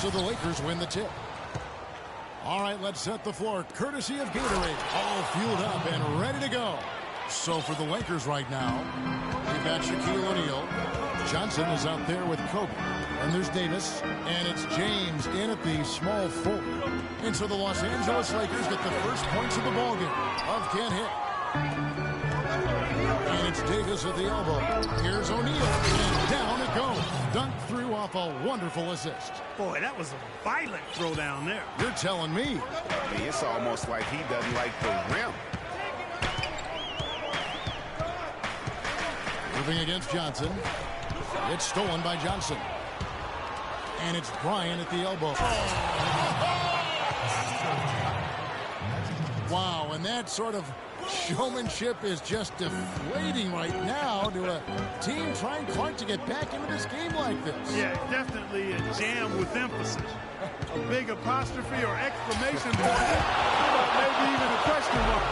So the Lakers win the tip. All right, let's set the floor. Courtesy of Gatorade. All fueled up and ready to go. So for the Lakers right now, we've got Shaquille O'Neal. Johnson is out there with Kobe. And there's Davis. And it's James in at the small forward. And so the Los Angeles Lakers get the first points of the ballgame. Love can't hit. And it's Davis at the elbow. Here's O'Neal. And down it goes. Dunked through off a wonderful assist. Boy, that was a violent throw down there. You're telling me. I mean, it's almost like he doesn't like the rim. Moving against Johnson. It's stolen by Johnson. And it's Bryant at the elbow. Wow, and that sort of showmanship is just deflating right now to a team trying hard to get back into this game like this. Yeah, definitely a jam with emphasis. A big apostrophe or exclamation point. Maybe even a question mark.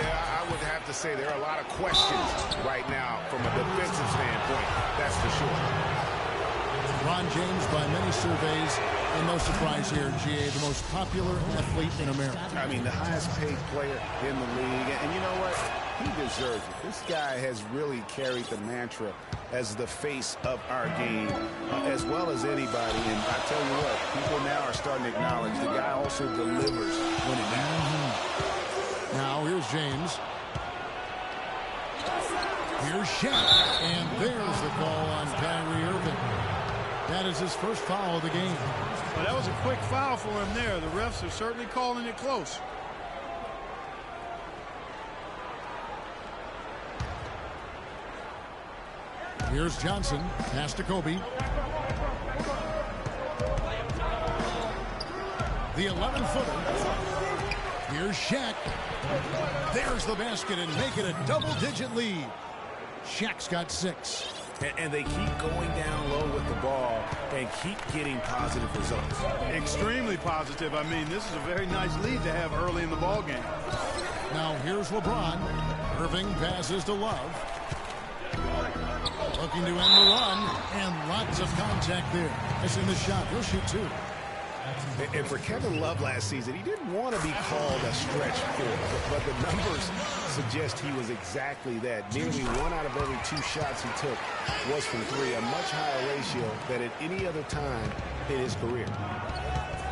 Yeah, I would have to say there are a lot of questions right now from a defensive standpoint. That's for sure. Ron James, by many surveys, and no surprise here, GA, the most popular athlete in America. I mean, the highest paid player in the league. And you know what? He deserves it. This guy has really carried the mantra as the face of our game, as well as anybody. And I tell you what, people now are starting to acknowledge the guy also delivers when it matters. Now, here's James. Here's Shaq. And there's the call on Kyrie Irving. That is his first foul of the game. Well, that was a quick foul for him there. The refs are certainly calling it close. Here's Johnson. Pass to Kobe. The 11-footer. Here's Shaq. There's the basket and make it a double-digit lead. Shaq's got 6. And they keep going down low with the ball and keep getting positive results. Extremely positive. I mean, this is a very nice lead to have early in the ball game. Now here's LeBron. Irving passes to Love. Looking to end the run. And lots of contact there. That's in the shot. He'll shoot 2. And for Kevin Love last season, he didn't want to be called a stretch four, but the numbers suggest he was exactly that. Nearly 1 out of every 2 shots he took was from 3, a much higher ratio than at any other time in his career.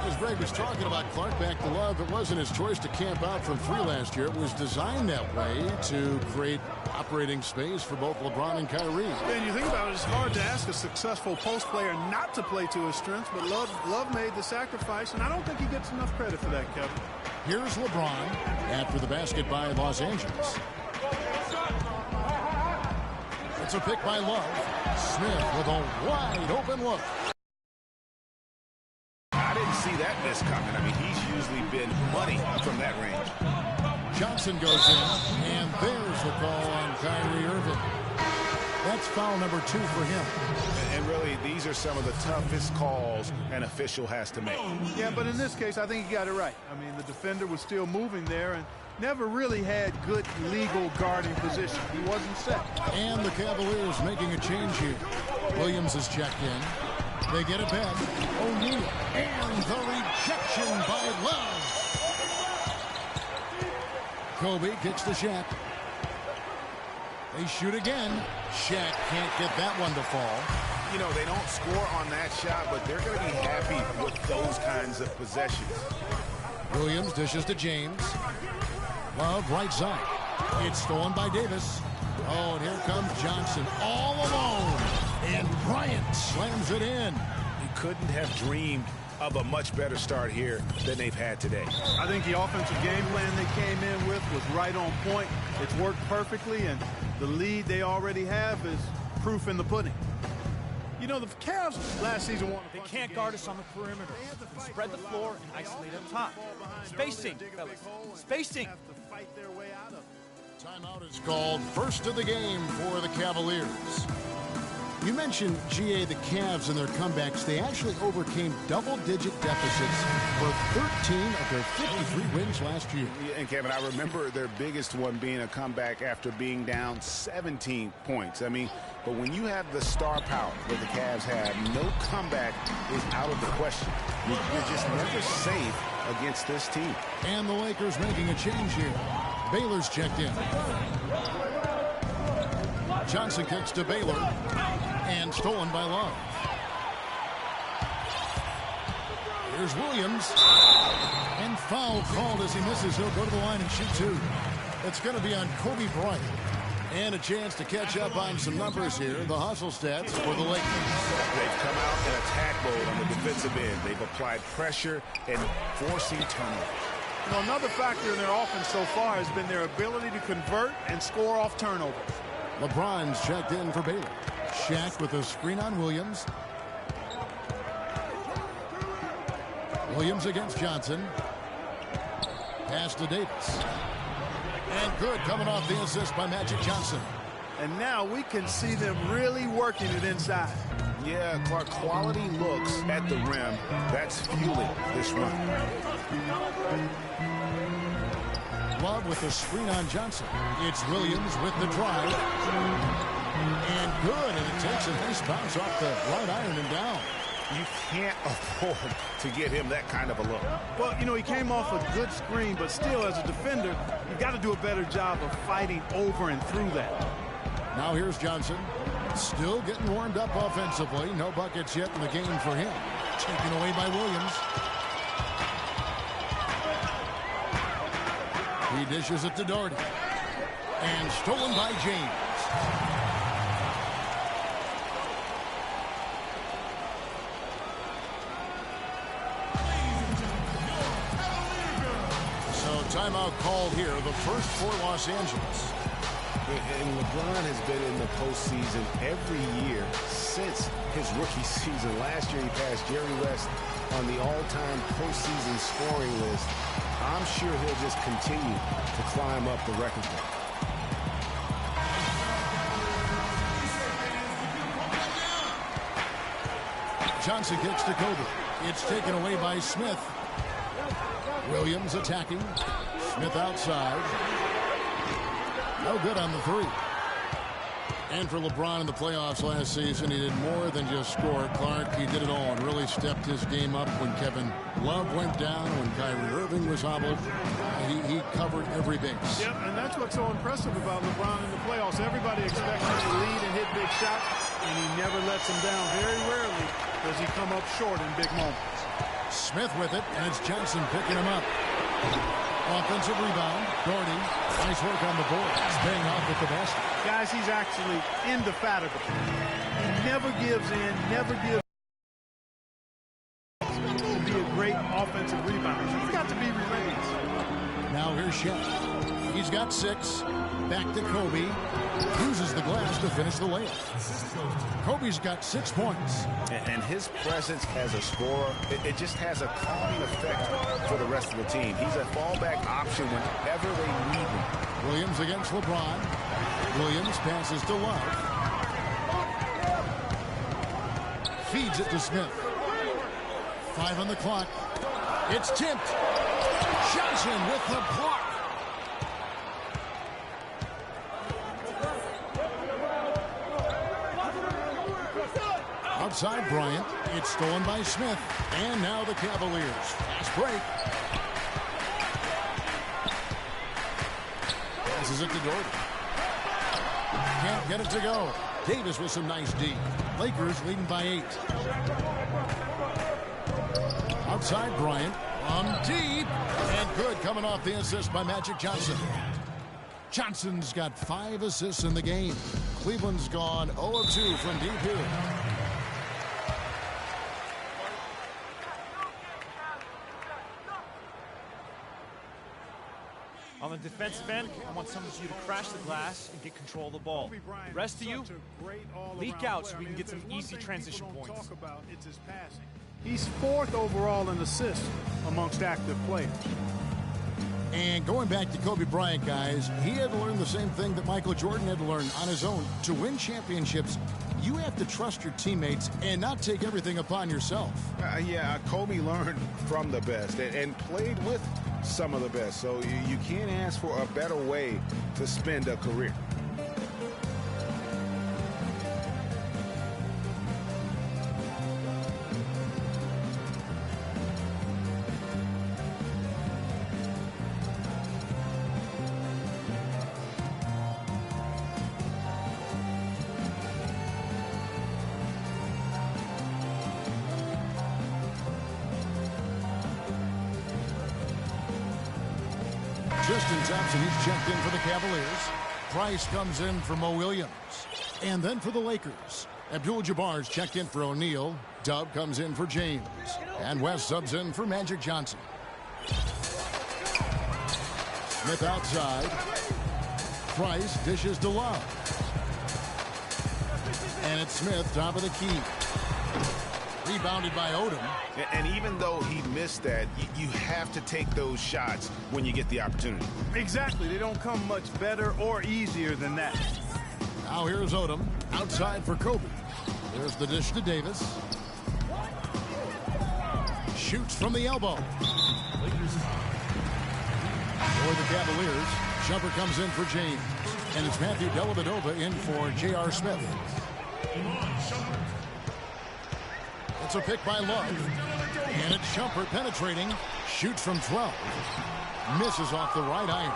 As Greg was talking about Clark back to Love, it wasn't his choice to camp out from 3 last year. It was designed that way to create operating space for both LeBron and Kyrie. And you think about it, it's hard to ask a successful post player not to play to his strengths, but Love made the sacrifice, and I don't think he gets enough credit for that, Kevin. Here's LeBron after the basket by Los Angeles. It's a pick by Love. Smith with a wide open look. I didn't see that miss coming. I mean, he's usually been money from that range. Johnson goes in, and there's the call on Kyrie Irving. That's foul number 2 for him. And really, these are some of the toughest calls an official has to make. Yeah, but in this case, I think he got it right. I mean, the defender was still moving there and never really had good legal guarding position. He wasn't set. And the Cavaliers making a change here. Williams is checked in. They get it back. O'Neal. And the rejection by Love. Kobe kicks to Shaq. They shoot again. Shaq can't get that one to fall. You know, they don't score on that shot, but they're going to be happy with those kinds of possessions. Williams dishes to James. Love right side. It's stolen by Davis. Oh, and here comes Johnson all alone. And Bryant slams it in. You couldn't have dreamed of a much better start here than they've had today. I think the offensive game plan they came in with was right on point. It's worked perfectly, and the lead they already have is proof in the pudding. You know, the Cavs last season won. They can't guard us on the perimeter. Spread the floor and isolate up top. Spacing, fellas. Spacing. Timeout is called. First of the game for the Cavaliers. You mentioned, GA, the Cavs and their comebacks. They actually overcame double-digit deficits for 13 of their 53 wins last year. Yeah, and Kevin, I remember their biggest one being a comeback after being down 17 points. I mean, but when you have the star power that the Cavs have, no comeback is out of the question. You're just never safe against this team. And the Lakers making a change here. Baylor's checked in. Johnson kicks to Baylor. And stolen by Love. Here's Williams. And foul called as he misses. He'll go to the line and shoot two. It's going to be on Kobe Bryant. And a chance to catch up on some numbers here. The hustle stats for the Lakers. They've come out in attack mode on the defensive end. They've applied pressure and forcing turnovers. You know, another factor in their offense so far has been their ability to convert and score off turnovers. LeBron's checked in for Baylor. Shaq with a screen on Williams. Williams against Johnson. Pass to Davis. And good, coming off the assist by Magic Johnson. And now we can see them really working it inside. Yeah, Clark, quality looks at the rim. That's fueling this run. Love with the screen on Johnson. It's Williams with the drive. And good, and it takes a nice bounce off the right iron and down. You can't afford to get him that kind of a look. Well, you know, he came off a good screen, but still, as a defender, you've got to do a better job of fighting over and through that. Now here's Johnson. Still getting warmed up offensively. No buckets yet in the game for him. Taken away by Williams. He dishes it to Doherty. And stolen by James. Timeout called here, the first for Los Angeles. And LeBron has been in the postseason every year since his rookie season. Last year he passed Jerry West on the all-time postseason scoring list. I'm sure he'll just continue to climb up the record book. Johnson kicks to Kobe. It's taken away by Smith. Williams attacking. Smith outside. No good on the three. And for LeBron in the playoffs last season, he did more than just score. Clark, he did it all and really stepped his game up when Kevin Love went down, when Kyrie Irving was hobbled. He covered every base. Yep, and that's what's so impressive about LeBron in the playoffs. Everybody expects him to lead and hit big shots, and he never lets them down. Very rarely does he come up short in big moments. Smith with it, and it's Johnson picking him up. Offensive rebound. Doherty. Nice work on the board. He's paying off with the basket. Guys, he's actually indefatigable. He never gives in, never gives to be a great offensive rebounder. He's got to be relentless. Now here's Shaq. He's got 6. Back to Kobe. Uses the glass to finish the layup. Kobe's got 6 points. And his presence as a scorer, it just has a calming effect for the rest of the team. He's a fallback option whenever they need him. Williams against LeBron. Williams passes to Love. Feeds it to Smith. 5 on the clock. It's tipped. Johnson with the block. Outside Bryant. It's stolen by Smith. And now the Cavaliers. Fast break. Passes it to Doherty. Can't get it to go. Davis with some nice D. Lakers leading by 8. Outside Bryant. On deep. And good, coming off the assist by Magic Johnson. Johnson's got 5 assists in the game. Cleveland's gone 0 of 2 from deep here. On the defensive end, I want some of you to crash the glass and get control of the ball. The rest of you, leak out so we can get some easy transition points. It's his passing. He's 4th overall in assists amongst active players. And going back to Kobe Bryant, guys, he had to learn the same thing that Michael Jordan had to learn on his own. To win championships, you have to trust your teammates and not take everything upon yourself. Yeah, Kobe learned from the best and played with some of the best. So you can't ask for a better way to spend a career. Tristan Thompson, he's checked in for the Cavaliers. Price comes in for Mo Williams. And then for the Lakers, Abdul-Jabbar's checked in for O'Neal. Dub comes in for James. And West subs in for Magic Johnson. Smith outside. Price dishes to Love. And it's Smith, top of the key. Rebounded by Odom. And even though he missed that, you have to take those shots when you get the opportunity. Exactly. They don't come much better or easier than that. Now here's Odom. Outside for Kobe. There's the dish to Davis. Shoots from the elbow. For the Cavaliers, jumper comes in for James. And it's Matthew Dellavedova in for J.R. Smith. It's a pick by Love. And it's Shumpert penetrating. Shoots from 12. Misses off the right iron.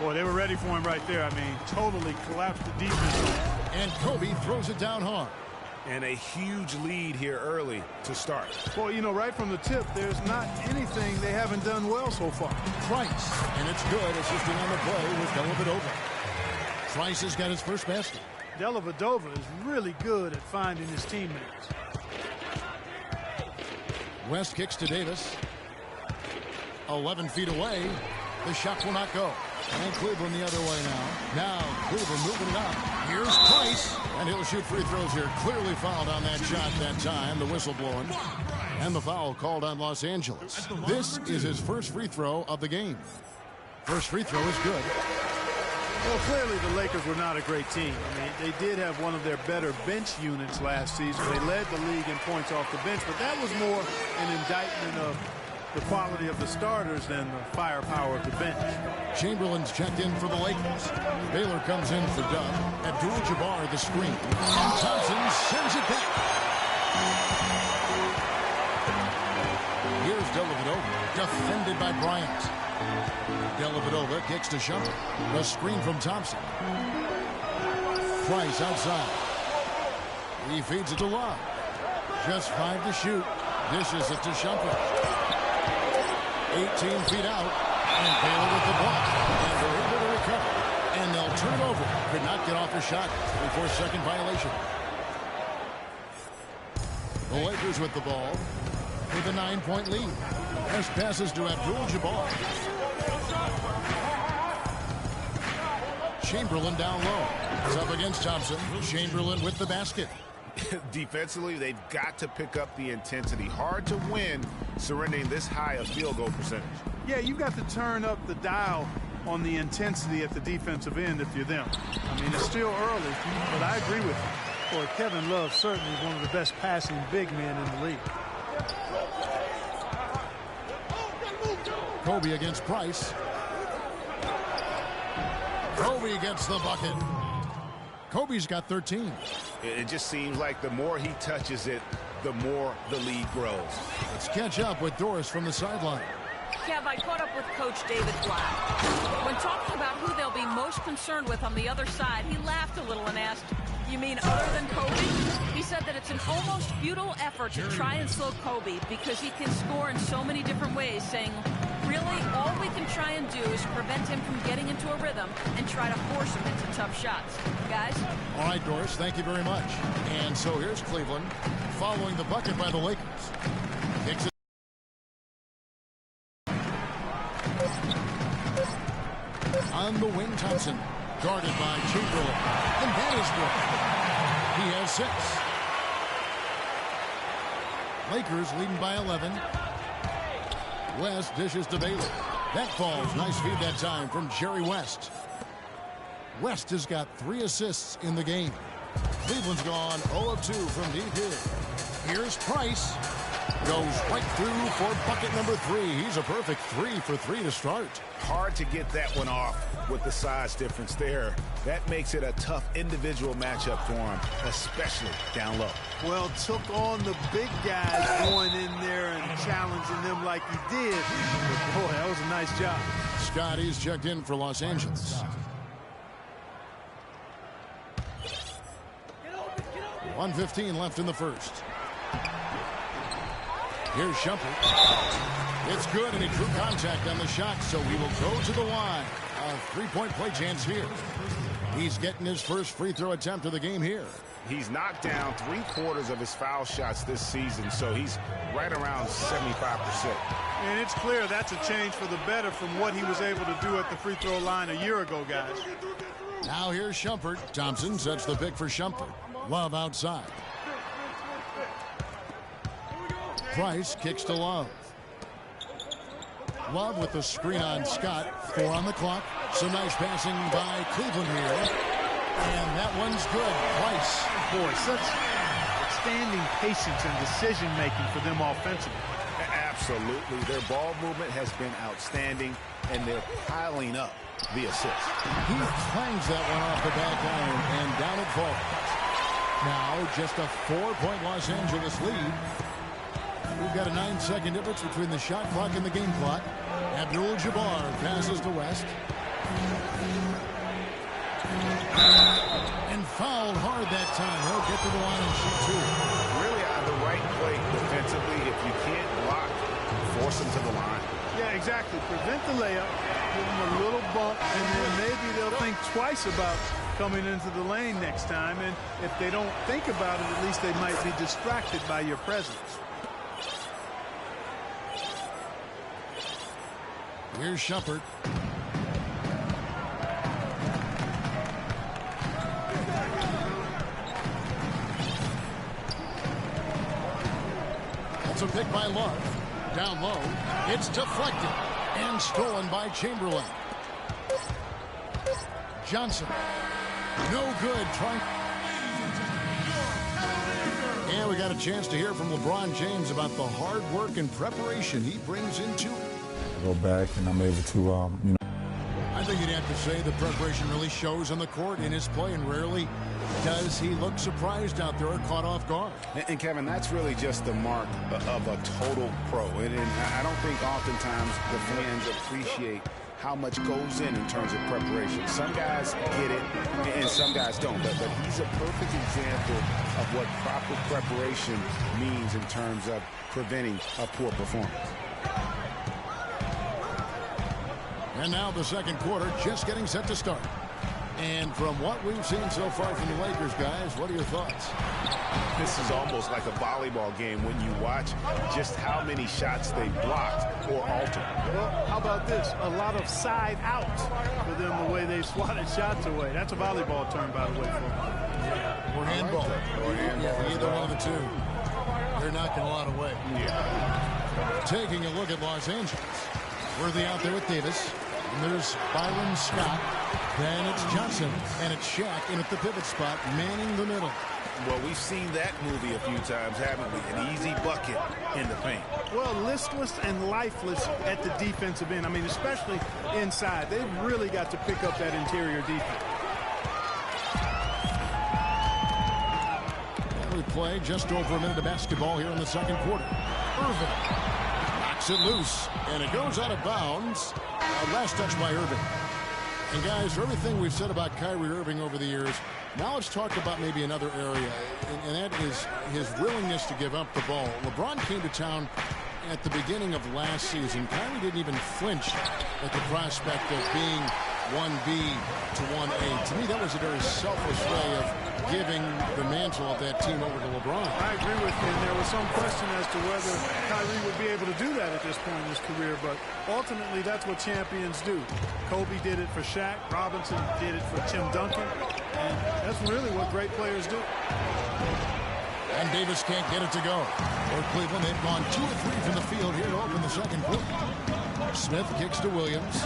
Boy, they were ready for him right there. I mean, totally collapsed the defense on him. And Kobe throws it down hard. And a huge lead here early to start. Boy, you know, right from the tip, there's not anything they haven't done well so far. Price. And it's good. Assisting on the play with Dellavedova. Price has got his first basket. Dellavedova is really good at finding his teammates. West kicks to Davis. 11 feet away. The shot will not go. And Cleveland the other way now. Now Cleveland moving it up. Here's Price. And he'll shoot free throws here. Clearly fouled on that shot that time. The whistle blowing. And the foul called on Los Angeles. This is his first free throw of the game. First free throw is good. Well, clearly the Lakers were not a great team. I mean, they did have one of their better bench units last season. They led the league in points off the bench, but that was more an indictment of the quality of the starters than the firepower of the bench. Chamberlain's checked in for the Lakers. Baylor comes in for Dub. Abdul-Jabbar the screen. And Thompson sends it back. Here's Dellavedova, defended by Bryant. Dellavedova kicks to Shumpert. A screen from Thompson. Price outside. He feeds it to Love. Just 5 to shoot. Dishes it to Shumpert. 18 feet out. And Baylor with the block. And they're able to recover. And they'll turn it over. Could not get off the shot. 24-second violation. The Lakers with the ball. With a 9-point lead. As passes to Abdul-Jabbar. Chamberlain down low. It's up against Thompson. Chamberlain with the basket. Defensively, they've got to pick up the intensity. Hard to win surrendering this high a field goal percentage. Yeah, you've got to turn up the dial on the intensity at the defensive end if you're them. I mean, it's still early, but I agree with you. Boy, Kevin Love certainly is one of the best passing big men in the league. Kobe against Price. Kobe gets the bucket. Kobe's got 13. It just seems like the more he touches it, the more the lead grows. Let's catch up with Doris from the sideline. Kev, I caught up with Coach David Black. When talking about who they'll be most concerned with on the other side, he laughed a little and asked, "You mean other than Kobe?" He said that it's an almost futile effort to try and slow Kobe because he can score in so many different ways, saying, really, all we can try and do is prevent him from getting into a rhythm and try to force him into tough shots. Guys? All right, Doris, thank you very much. And so here's Cleveland following the bucket by the Lakers. Kicks it. On the wing, Thompson. Guarded by Chamberlain. And that is good. He has 6. Lakers leading by 11. West dishes to Baylor. That falls. Nice feed that time from Jerry West. West has got 3 assists in the game. Cleveland's gone 0 of 2 from deep here. Here's Price. Goes right through for bucket number 3. He's a perfect 3 for 3 to start. Hard to get that one off with the size difference there. That makes it a tough individual matchup for him, especially down low. Well, took on the big guys going in there and challenging them like he did. But boy, that was a nice job. Scotty's checked in for Los Angeles. 1:15 left in the first. Here's Shumpert. It's good, and he drew contact on the shot, so he will go to the line. A three-point play chance here. He's getting his first free throw attempt of the game here. He's knocked down 3/4 of his foul shots this season, so he's right around 75%. And it's clear that's a change for the better from what he was able to do at the free throw line a year ago, guys. Now here's Shumpert. Thompson sets the pick for Shumpert. Love outside. Price kicks to Love. Love with the screen on Scott. 4 on the clock. Some nice passing by Cleveland here. And that one's good. Price. Boy, such outstanding patience and decision-making for them offensively. Absolutely. Their ball movement has been outstanding, and they're piling up the assists. He clangs that one off the back iron, and down it falls. Now just a 4-point Los Angeles lead. We've got a 9-second difference between the shot clock and the game clock. Abdul-Jabbar passes to West. And fouled hard that time. He'll get to the line and shoot 2. Really out of the right play defensively. If you can't block, force him to the line. Yeah, exactly. Prevent the layup, give them a little bump, and then maybe they'll think twice about coming into the lane next time. And if they don't think about it, at least they might be distracted by your presence. Here's Shumpert. That's a pick by Love. Down low. It's deflected and stolen by Chamberlain. Johnson. No good. And we got a chance to hear from LeBron James about the hard work and preparation he brings into go back and I'm able to, I think you'd have to say the preparation really shows on the court in his play, and rarely does he look surprised out there or caught off guard. And Kevin, that's really just the mark of a total pro. And I don't think oftentimes the fans appreciate how much goes in terms of preparation. Some guys get it and some guys don't. But he's a perfect example of what proper preparation means in terms of preventing a poor performance. And now the second quarter just getting set to start. And from what we've seen so far from the Lakers, guys, what are your thoughts? This is almost like a volleyball game when you watch just how many shots they blocked or altered. Well, how about this? A lot of side out for them, the way they swatted shots away. That's a volleyball term, by the way. Or handball. Or handball. Yeah, either one of the two. They're knocking a lot away. Yeah. Taking a look at Los Angeles. Worthy out there with Davis. And there's Byron Scott. Then it's Johnson. And it's Shaq in at the pivot spot, manning the middle. Well, we've seen that movie a few times, haven't we? An easy bucket in the paint. Well, listless and lifeless at the defensive end. I mean, especially inside. They've really got to pick up that interior defense. And we play just over a minute of basketball here in the second quarter. Irving knocks it loose, and it goes out of bounds. Last touch by Irving. And guys, for everything we've said about Kyrie Irving over the years, now let's talk about maybe another area, and that is his willingness to give up the ball. LeBron came to town at the beginning of last season. Kyrie didn't even flinch at the prospect of being 1B to 1A. To me, that was a very selfish way of giving the mantle of that team over to LeBron. I agree with you, and there was some question as to whether Kyrie would be able to do that at this point in his career, but ultimately that's what champions do. Kobe did it for Shaq, Robinson did it for Tim Duncan, and that's really what great players do. And Davis can't get it to go. For Cleveland, they've gone 2 of 3 from the field here to open the second quarter. Smith kicks to Williams.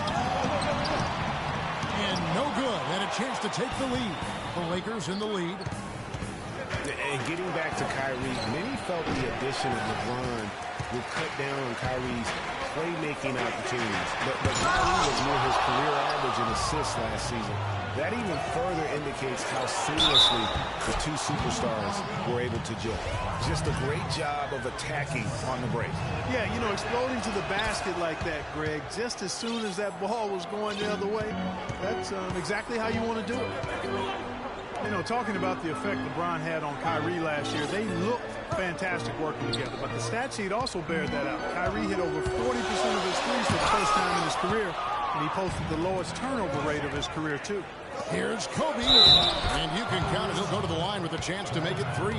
And no good. And a chance to take the lead. The Lakers in the lead. And getting back to Kyrie, many felt the addition of LeBron would cut down on Kyrie's playmaking opportunities. But Kyrie was near his career average in assists last season. That even further indicates how seamlessly the two superstars were able to gel. Just a great job of attacking on the break. Yeah, you know, exploding to the basket like that, Greg, just as soon as that ball was going the other way, that's exactly how you want to do it. You know, talking about the effect LeBron had on Kyrie last year, they looked fantastic working together, but the stat sheet also bared that out. Kyrie hit over 40% of his threes for the first time in his career, and he posted the lowest turnover rate of his career, too. Here's Kobe, and you can count it. He'll go to the line with a chance to make it 3.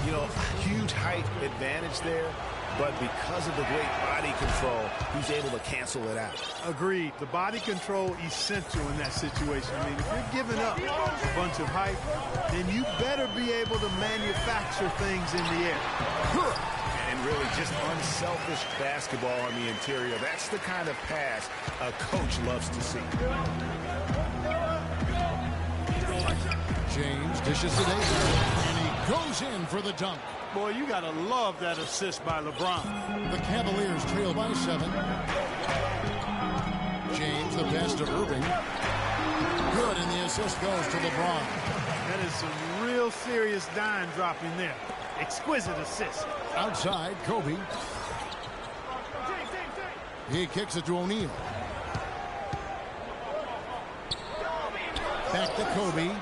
You know, huge height advantage there, but because of the great body control, he's able to cancel it out. Agreed. The body control essential in that situation. I mean, if you're giving up a bunch of height, then you better be able to manufacture things in the air. And really just unselfish basketball on the interior. That's the kind of pass a coach loves to see. James dishes to Davis, and he goes in for the dunk. Boy, you got to love that assist by LeBron. The Cavaliers trail by 7. James, the pass to Irving. Good, and the assist goes to LeBron. That is some real serious dime dropping there. Exquisite assist. Outside, Kobe. He kicks it to O'Neal. Back to Kobe.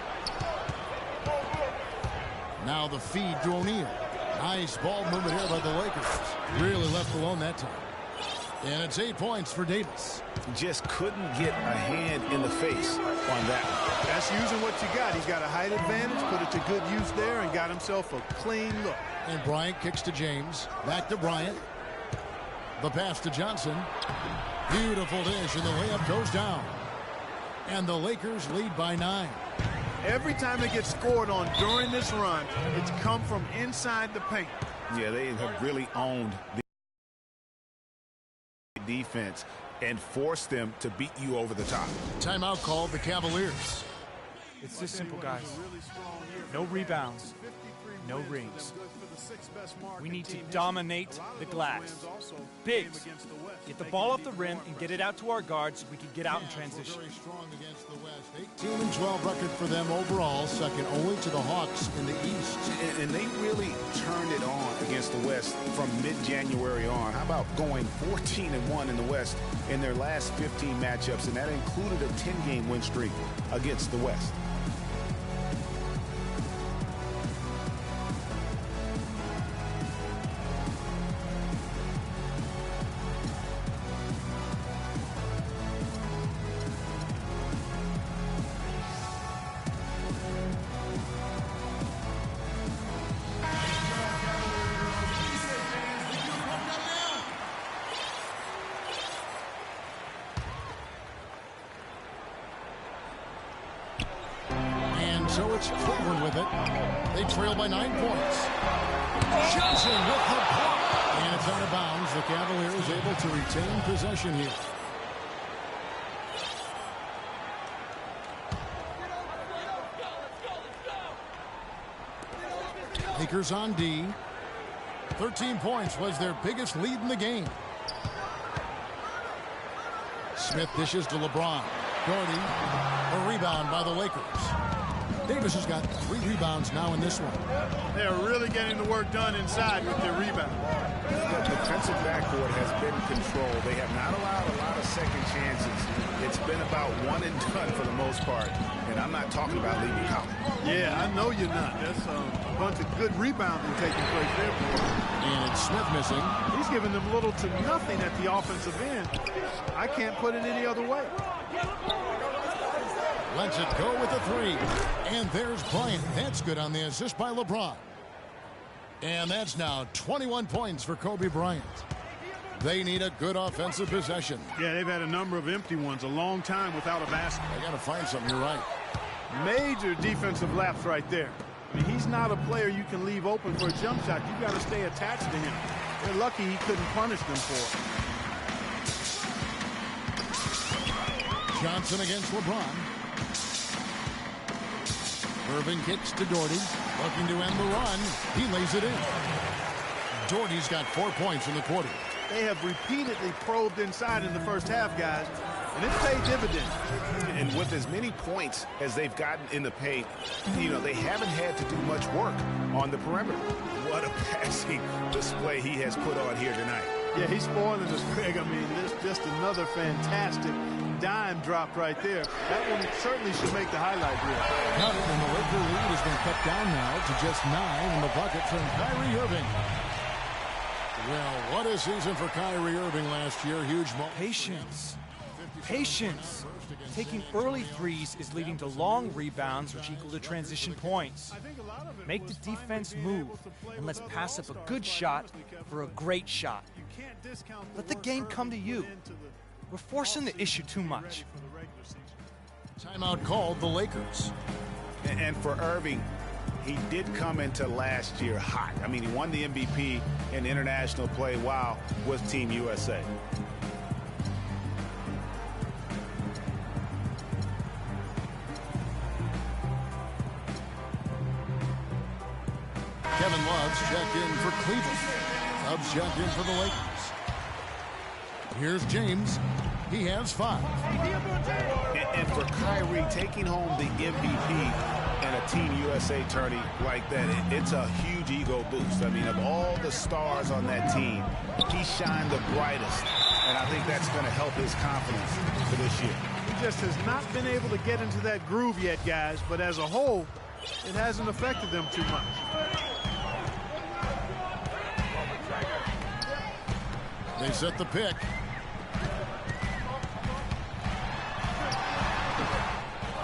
Now the feed to O'Neal. Nice ball movement here by the Lakers. Really left alone that time. And it's 8 points for Davis. Just couldn't get a hand in the face on that one. That's using what you got. He's got a height advantage, put it to good use there, and got himself a clean look. And Bryant kicks to James. Back to Bryant. The pass to Johnson. Beautiful dish, and the layup goes down. And the Lakers lead by 9. Every time they get scored on during this run, it's come from inside the paint. Yeah, they have really owned the defense and forced them to beat you over the top. Timeout called the Cavaliers. It's this simple, guys. No rebounds, no rings. We need to dominate the glass. Bigs, get the ball off the rim and get it out to our guards so we can get out in transition. 18-12 record for them overall, second only to the Hawks in the East. And they really turned it on against the West from mid-January on. How about going 14-1 in the West in their last 15 matchups, and that included a 10-game win streak against the West. So it's Cleveland with it. They trail by 9 points. Johnson with the block. And it's out of bounds. The Cavaliers able to retain possession here. Lakers on D. 13 points was their biggest lead in the game. Smith dishes to LeBron. Gordy, a rebound by the Lakers. Davis has got 3 rebounds now in this one. They're really getting the work done inside with their rebound. The defensive backcourt has been controlled. They have not allowed a lot of second chances. It's been about one and done for the most part. And I'm not talking about leaving college. Yeah, I know you're not. That's a bunch of good rebounding taking place there. And it's Smith missing. He's giving them little to nothing at the offensive end. I can't put it any other way. Lets it go with a 3. And there's Bryant. That's good on the assist by LeBron. And that's now 21 points for Kobe Bryant. They need a good offensive possession. Yeah, they've had a number of empty ones, a long time without a basket. They got to find something. You're right. Major defensive lapse right there. I mean, he's not a player you can leave open for a jump shot. You've got to stay attached to him. They're lucky he couldn't punish them for it. Johnson against LeBron. Irving kicks to Doherty, looking to end the run. He lays it in. Doherty's got 4 points in the quarter. They have repeatedly probed inside in the first half, guys, and it's paid dividends. And with as many points as they've gotten in the paint, they haven't had to do much work on the perimeter. What a passing display he has put on here tonight. Yeah, he's spoiling us, Greg. I mean, this just another fantastic dime drop right there. That one certainly should make the highlight reel. Cut it, and the Laker lead has been cut down now to just 9 in the bucket from Kyrie Irving. Well, what a season for Kyrie Irving last year. Huge moment. Patience. Patience. Taking early threes is leading to long rebounds, which equal to transition points. Make the defense move, and let's pass up a good shot for a great shot. Let the game come to you. We're forcing the issue too much. Timeout called the Lakers. And for Irving, he did come into last year hot. I mean, he won the MVP in international play while with Team USA. Kevin Love's checked in for Cleveland. Love's checked in for the Lakers. Here's James. He has 5. And for Kyrie, taking home the MVP and a Team USA tourney like that, it's a huge ego boost. I mean, of all the stars on that team, he shined the brightest. And I think that's going to help his confidence for this year. He just has not been able to get into that groove yet, guys. But as a whole, it hasn't affected them too much. They set the pick.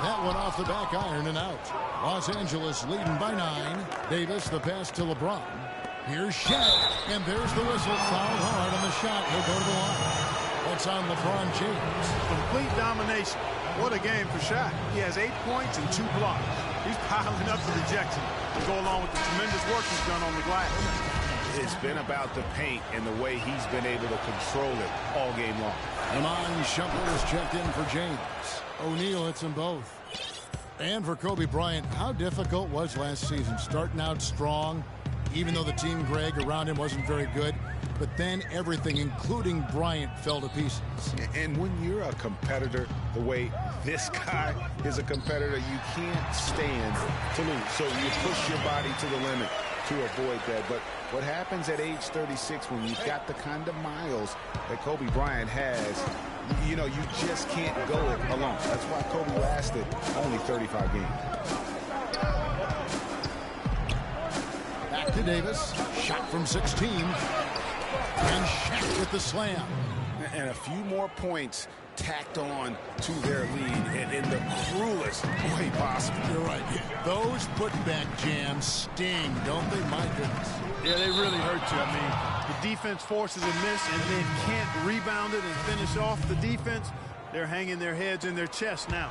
That one off the back iron and out. Los Angeles leading by 9. Davis, the pass to LeBron. Here's Shaq, and there's the whistle. Fouled hard on the shot. He'll go to the line. That's on LeBron James. Complete domination. What a game for Shaq. He has 8 points and 2 blocks. He's piling up the rejection to go along with the tremendous work he's done on the glass. It's been about the paint and the way he's been able to control it all game long. Iman Shumpert is checked in for James. O'Neal hits them both. And for Kobe Bryant, how difficult was last season? Starting out strong, even though the team, Greg, around him wasn't very good. But then everything, including Bryant, fell to pieces. And when you're a competitor, the way this guy is a competitor, you can't stand to lose. So you push your body to the limit to avoid that. But what happens at age 36 when you've got the kind of miles that Kobe Bryant has, you just can't go it alone. That's why Kobe lasted only 35 games. Back to Davis. Shot from 16. And Shaq with the slam. And a few more points tacked on to their lead and in the cruelest way possible. You're right. Those putback jams sting, don't they? My goodness. Yeah, they really hurt you. I mean, the defense forces a miss and then can't rebound it and finish off the defense. They're hanging their heads in their chest now.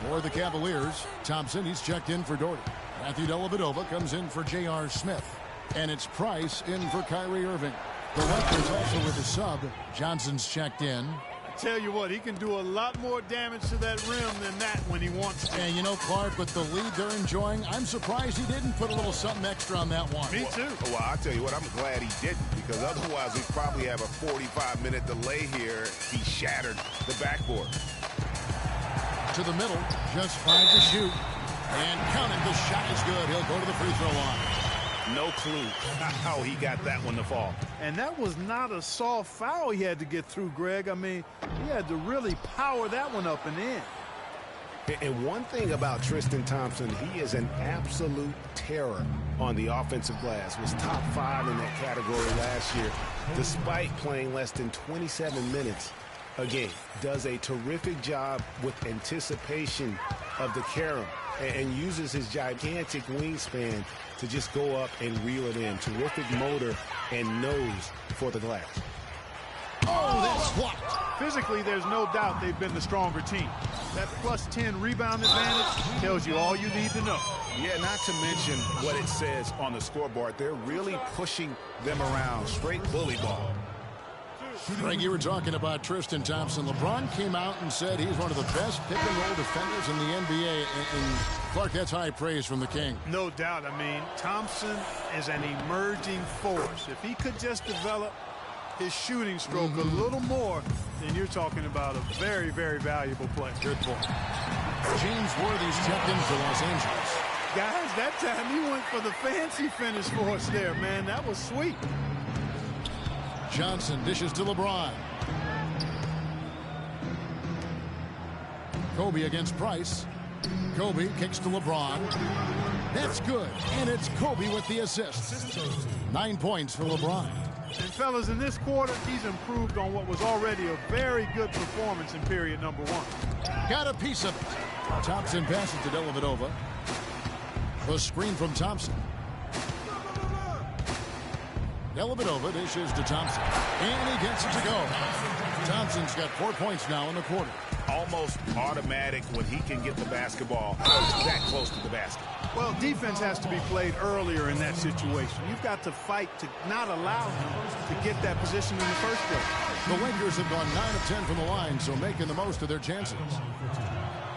For the Cavaliers, Thompson, he's checked in for Doherty. Matthew Dellavedova comes in for J.R. Smith. And it's Price in for Kyrie Irving. The Lakers also with a sub. Johnson's checked in. I tell you what, he can do a lot more damage to that rim than that when he wants to. And Clark, with the lead they're enjoying, I'm surprised he didn't put a little something extra on that one. Me too. Well, I'll tell you what, I'm glad he didn't, because otherwise we'd probably have a 45-minute delay here. He shattered the backboard. To the middle, just 5 to shoot. And count it, the shot is good. He'll go to the free throw line. No clue how he got that one to fall. And that was not a soft foul he had to get through, Greg. I mean, he had to really power that one up and in. And one thing about Tristan Thompson, he is an absolute terror on the offensive glass. Was top 5 in that category last year, despite playing less than 27 minutes a game. Does a terrific job with anticipation of the carom and uses his gigantic wingspan to just go up and reel it in. Terrific motor and nose for the glass. Oh, that's blocked. Physically, there's no doubt they've been the stronger team. That plus 10 rebound advantage tells you all you need to know. Yeah, not to mention what it says on the scoreboard. They're really pushing them around. Straight bully ball. Greg, you were talking about Tristan Thompson. LeBron came out and said he's one of the best pick-and-roll defenders in the NBA. And Clark, that's high praise from the King. No doubt. I mean, Thompson is an emerging force. If he could just develop his shooting stroke a little more, then you're talking about a very, very valuable player. Good point. James Worthy's checked in for Los Angeles. Guys, that time he went for the fancy finish for us there, man. That was sweet. Johnson dishes to LeBron. Kobe against Price. Kobe kicks to LeBron. That's good. And it's Kobe with the assist. 9 points for LeBron. And fellas, in this quarter, he's improved on what was already a very good performance in period number 1. Got a piece of it. Thompson passes to Dellavedova. The screen from Thompson. Dellavedova dishes to Thompson. And he gets it to go. Thompson's got 4 points now in the quarter. Almost automatic when he can get the basketball that close to the basket. Well, defense has to be played earlier in that situation. You've got to fight to not allow him to get that position in the first place. The Lakers have gone 9 of 10 from the line, so making the most of their chances.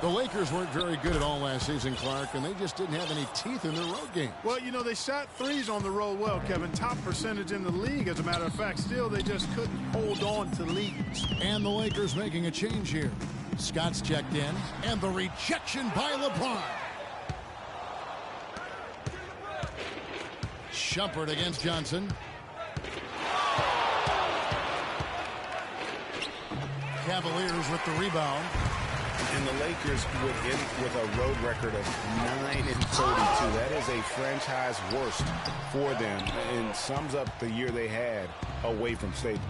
The Lakers weren't very good at all last season, Clark, and they just didn't have any teeth in their road game. Well, you know, they shot threes on the road well, Kevin. Top percentage in the league, as a matter of fact. Still, they just couldn't hold on to leads. And the Lakers making a change here. Scott's checked in, and the rejection by LeBron. Shumpert against Johnson. Cavaliers with the rebound. And the Lakers with a road record of 9-32. That is a franchise worst for them and sums up the year they had away from Staples.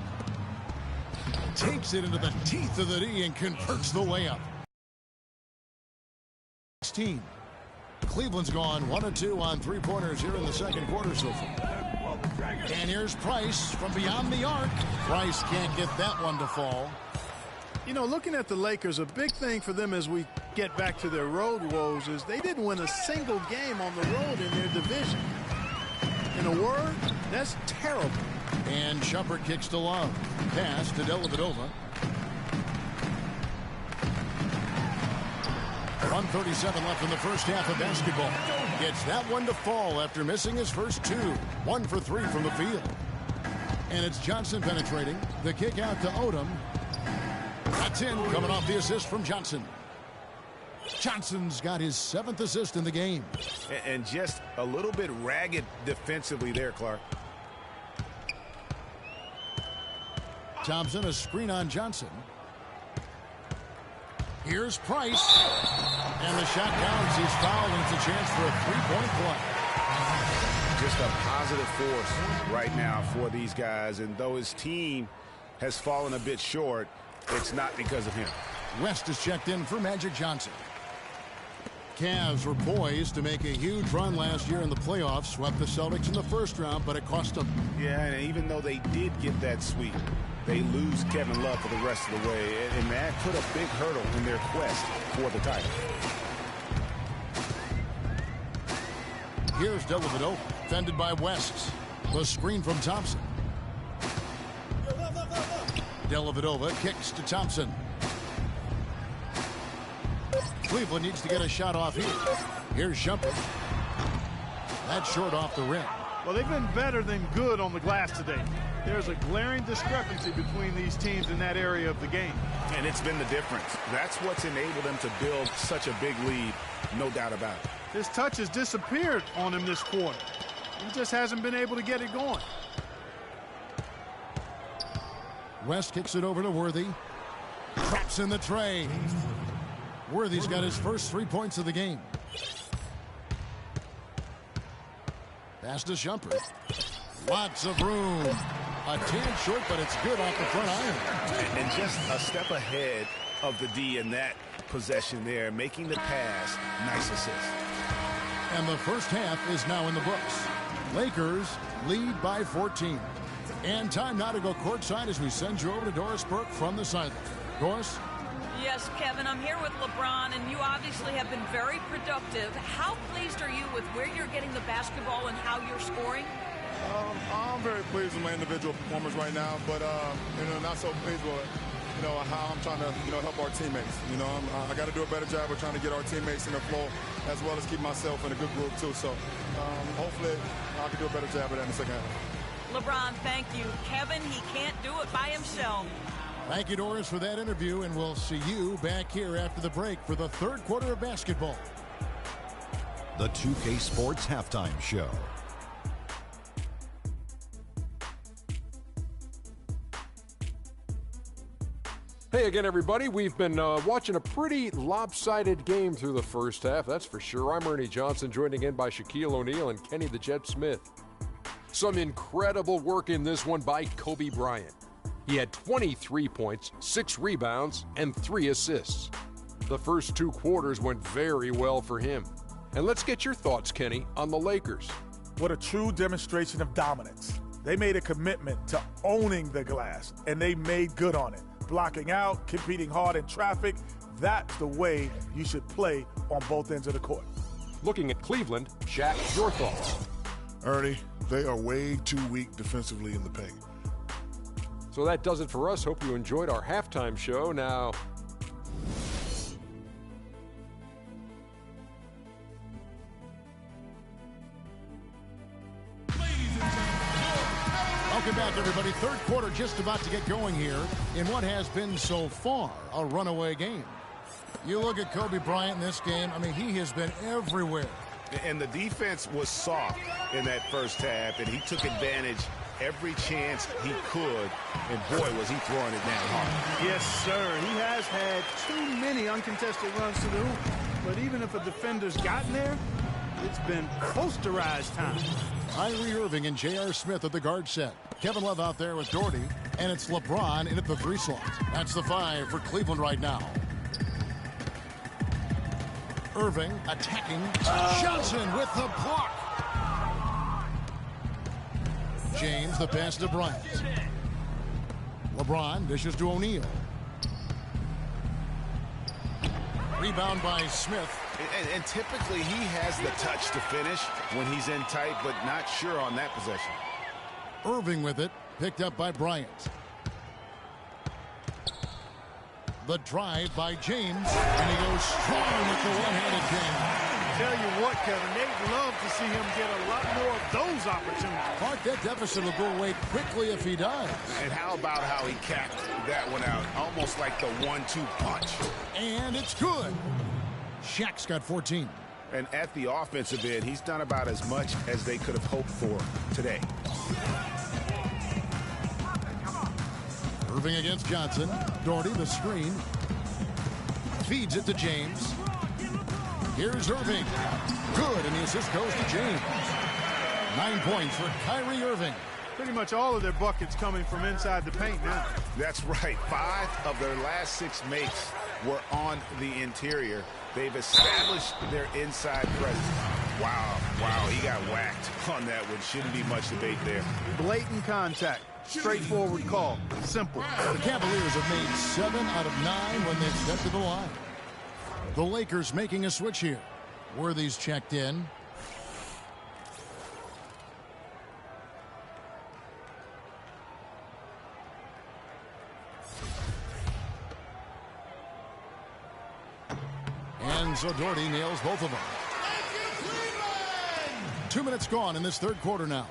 Takes it into the teeth of the D and converts the layup. 16. Cleveland's gone 1 of 2 on three-pointers here in the second quarter so far. And here's Price from beyond the arc. Price can't get that one to fall. You know, looking at the Lakers, a big thing for them as we get back to their road woes is they didn't win a single game on the road in their division. In a word, that's terrible. And Shumpert kicks to Love. Pass to Dellavedova. 1:37 left in the first half of basketball. Gets that one to fall after missing his first 2. 1 for 3 from the field. And it's Johnson penetrating. The kick out to Odom. That's in, coming off the assist from Johnson. Johnson's got his 7th assist in the game. And just a little bit ragged defensively there, Clark. Thompson, a screen on Johnson. Here's Price. And the shot counts. He's fouled, and it's a chance for a three-point play. Just a positive force right now for these guys. And though his team has fallen a bit short, it's not because of him. West is checked in for Magic Johnson. Cavs were poised to make a huge run last year in the playoffs. Swept the Celtics in the first round, but it cost them. Yeah, and even though they did get that sweep, they lose Kevin Love for the rest of the way. And that put a big hurdle in their quest for the title. Here's Dellavedova, defended by West. The screen from Thompson. Dellavedova kicks to Thompson. Cleveland needs to get a shot off here. Here's Shumpert. That's short off the rim. Well, they've been better than good on the glass today. There's a glaring discrepancy between these teams in that area of the game. And it's been the difference. That's what's enabled them to build such a big lead, no doubt about it. His touch has disappeared on him this quarter. He just hasn't been able to get it going. West kicks it over to Worthy. Traps in the tray. Worthy's got his first 3 points of the game. Pass to Shumpert. Lots of room. A tad short, but it's good off the front iron. And just a step ahead of the D in that possession there, making the pass. Nice assist. And the first half is now in the books. Lakers lead by 14. And time now to go courtside as we send you over to Doris Burke from the sideline. Doris? Yes, Kevin, I'm here with LeBron, and you obviously have been very productive. How pleased are you with where you're getting the basketball and how you're scoring? I'm very pleased with my individual performance right now, but not so pleased with how I'm trying to help our teammates. I got to do a better job of trying to get our teammates in the flow, as well as keep myself in a good group too. So hopefully I can do a better job of that in the second half. LeBron, thank you. Kevin, he can't do it by himself. Thank you, Doris, for that interview, and we'll see you back here after the break for the third quarter of basketball. The 2K Sports Halftime Show. Hey again, everybody. We've been watching a pretty lopsided game through the first half, that's for sure. I'm Ernie Johnson, joined again by Shaquille O'Neal and Kenny the Jet Smith. Some incredible work in this one by Kobe Bryant. He had 23 points, 6 rebounds, and 3 assists. The first 2 quarters went very well for him. And let's get your thoughts, Kenny, on the Lakers. What a true demonstration of dominance. They made a commitment to owning the glass, and they made good on it. Blocking out, competing hard in traffic, that's the way you should play on both ends of the court. Looking at Cleveland, Shaq, your thoughts? Ernie, they are way too weak defensively in the paint. So that does it for us. Hope you enjoyed our halftime show. Now, welcome back, everybody. Third quarter just about to get going here in what has been so far a runaway game. You look at Kobe Bryant in this game, I mean, he has been everywhere. And the defense was soft in that first half, and he took advantage every chance he could, and boy, was he throwing it down hard. Yes, sir. He has had too many uncontested runs to the hoop, but even if a defender's gotten there, it's been posterized time. Kyrie Irving and J.R. Smith at the guard set. Kevin Love out there with Doherty, and it's LeBron in at the 3 slot. That's the 5 for Cleveland right now. Irving attacking. Johnson with the block. James, the pass to Bryant. LeBron dishes to O'Neal. Rebound by Smith. And typically he has the touch to finish when he's in tight, but not sure on that possession. Irving with it, picked up by Bryant. The drive by James, and he goes strong with the one-handed game. Tell you what, Kevin, they'd love to see him get a lot more of those opportunities. Clark, that deficit will go away quickly if he does. And how about how he capped that one out, almost like the 1-2 punch. And it's good. Shaq's got 14. And at the offensive end, he's done about as much as they could have hoped for today. Irving against Johnson. Doherty, the screen. Feeds it to James. Here's Irving. Good, and the assist goes to James. 9 points for Kyrie Irving. Pretty much all of their buckets coming from inside the paint now. That's right. 5 of their last 6 makes were on the interior. They've established their inside presence. Wow, he got whacked on that one. Shouldn't be much debate there. Blatant contact. Straightforward call. Simple. The Cavaliers have made 7 out of 9 when they've stepped to the line. The Lakers making a switch here. Worthy's checked in. And so Doherty nails both of them. 2 minutes gone in this third quarter now.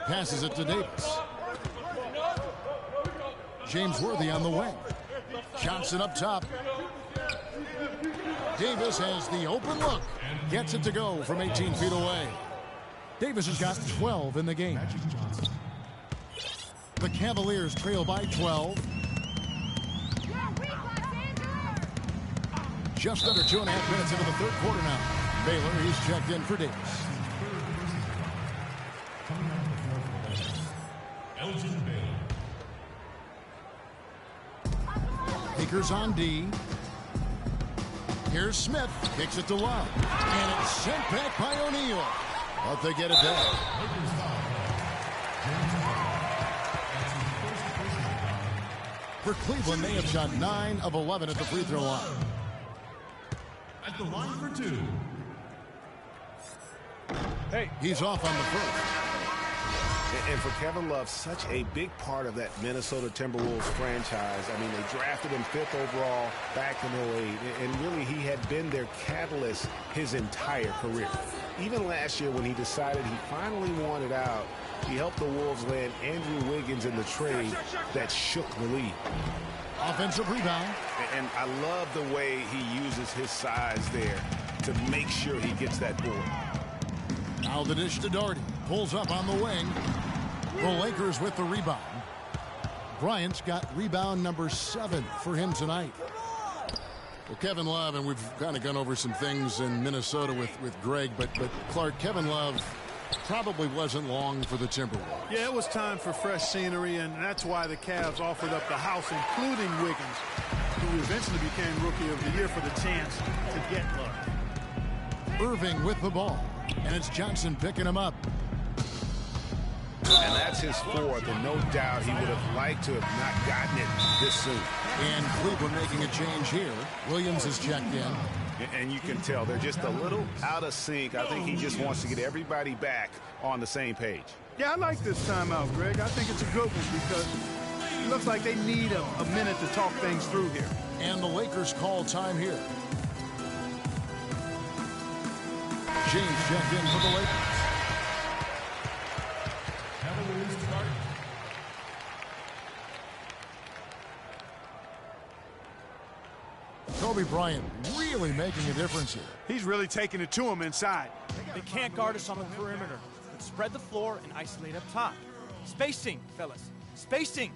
Passes it to Davis. James Worthy on the wing. Johnson up top. Davis has the open look. Gets it to go from 18 feet away. Davis has got 12 in the game. The Cavaliers trail by 12. Just under 2.5 minutes into the third quarter now. Baylor, he's checked in for Davis. Lakers on D. Here's Smith. Kicks it to Love. And it's sent back by O'Neal. But they get it back. For Cleveland, they have shot 9 of 11 at the free throw line. At the line for 2. He's off on the first. And for Kevin Love, such a big part of that Minnesota Timberwolves franchise. I mean, they drafted him 5th overall back in 08, and really he had been their catalyst his entire career. Even last year when he decided he finally wanted out, he helped the Wolves land Andrew Wiggins in the trade that shook the league. Offensive rebound. And I love the way he uses his size there to make sure he gets that board. Now the dish to Doherty. Pulls up on the wing. The Lakers with the rebound. Bryant's got rebound number 7 for him tonight. Well, Kevin Love, and we've kind of gone over some things in Minnesota with Greg, but Clark, Kevin Love probably wasn't long for the Timberwolves. Yeah, it was time for fresh scenery, and that's why the Cavs offered up the house, including Wiggins, who eventually became Rookie of the Year for the chance to get Love. Irving with the ball, and it's Johnson picking him up. And that's his 4th, and no doubt he would have liked to have not gotten it this soon. And Cleveland making a change here. Williams is checked in. And you can tell they're just a little out of sync. I think he just wants to get everybody back on the same page. Yeah, I like this timeout, Greg. I think it's a good one because it looks like they need a minute to talk things through here. And the Lakers call time here. James checked in for the Lakers. Kobe Bryant really making a difference here. He's really taking it to him inside. They can't guard us on the perimeter. Let's spread the floor and isolate up top. Spacing, fellas. Spacing.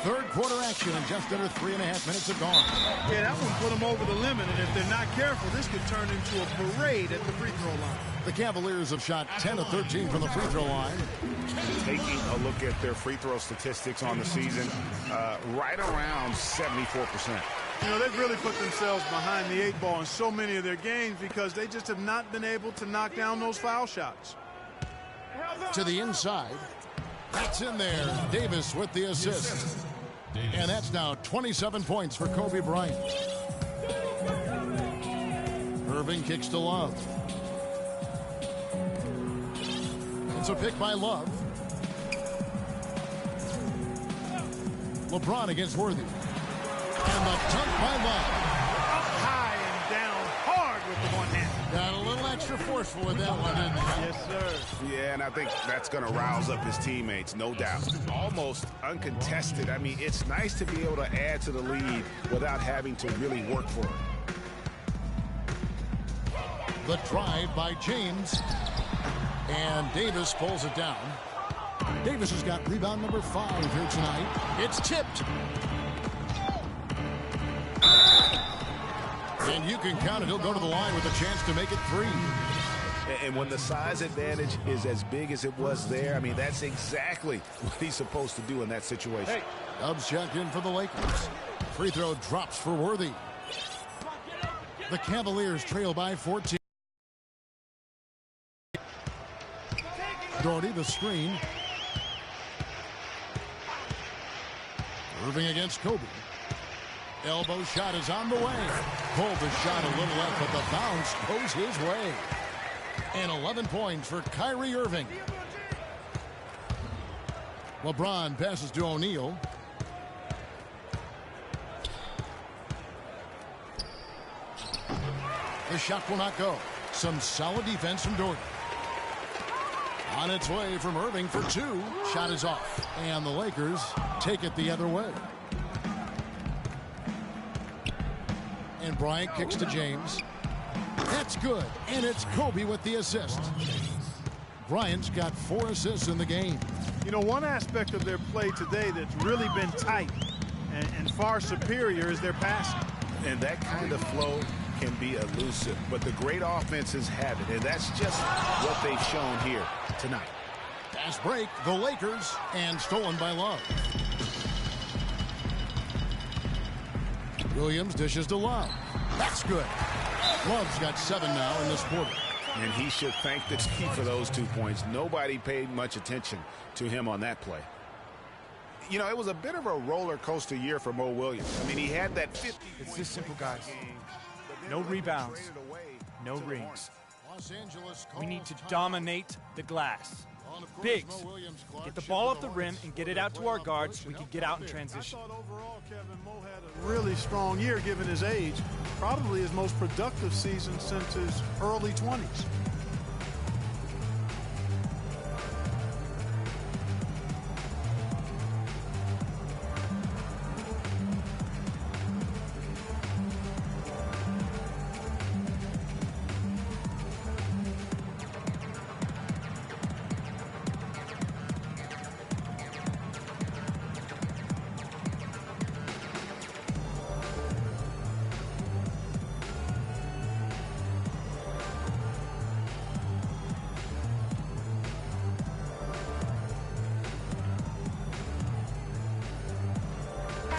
Third quarter action and just under 3.5 minutes have gone. Yeah, that one put them over the limit, and if they're not careful, this could turn into a parade at the free throw line. The Cavaliers have shot 10 of 13 from the free throw line. Taking a look at their free throw statistics on the season, right around 74%. You know, they've really put themselves behind the 8 ball in so many of their games because they just have not been able to knock down those foul shots. To the inside. That's in there. Davis with the assist. And that's now 27 points for Kobe Bryant. Irving kicks to Love. It's a pick by Love. LeBron against Worthy. And the dunk by Love. Up high and down hard with the one hand. Got a little extra forceful with that one, didn't he? Yes, sir. Yeah, and I think that's going to rouse up his teammates, no doubt. Almost uncontested. I mean, it's nice to be able to add to the lead without having to really work for it. The drive by James. And Davis pulls it down. Davis has got rebound number 5 here tonight. It's tipped. And you can count it. He'll go to the line with a chance to make it 3. And when the size advantage is as big as it was there, I mean, that's exactly what he's supposed to do in that situation. Dubs checked in for the Lakers. Free throw drops for Worthy. The Cavaliers trail by 14. Doherty, the screen. Irving against Kobe. Elbow shot is on the way. Pulled the shot a little left, but the bounce goes his way. And 11 points for Kyrie Irving. LeBron passes to O'Neal. The shot will not go. Some solid defense from Doherty. On its way from Irving for two. Shot is off. And the Lakers take it the other way. And Bryant kicks to James. That's good. And it's Kobe with the assist. Bryant's got 4 assists in the game. You know, one aspect of their play today that's really been tight and far superior is their passing. And that kind of flow can be elusive, but the great offenses have it, and that's just what they've shown here tonight. Fast break, the Lakers, and stolen by Love. Williams dishes to Love. That's good. Love's got 7 now in this quarter. And he should thank the team for those 2 points. Nobody paid much attention to him on that play. You know, it was a bit of a roller coaster year for Mo Williams. I mean, he had that 50. It's this simple, guys. No rebounds, no rings. We need to dominate the glass. Bigs, get the ball off the rim and get it out to our guards so we can get out in transition. I thought overall Kevin Mo had a really strong year given his age. Probably his most productive season since his early 20s.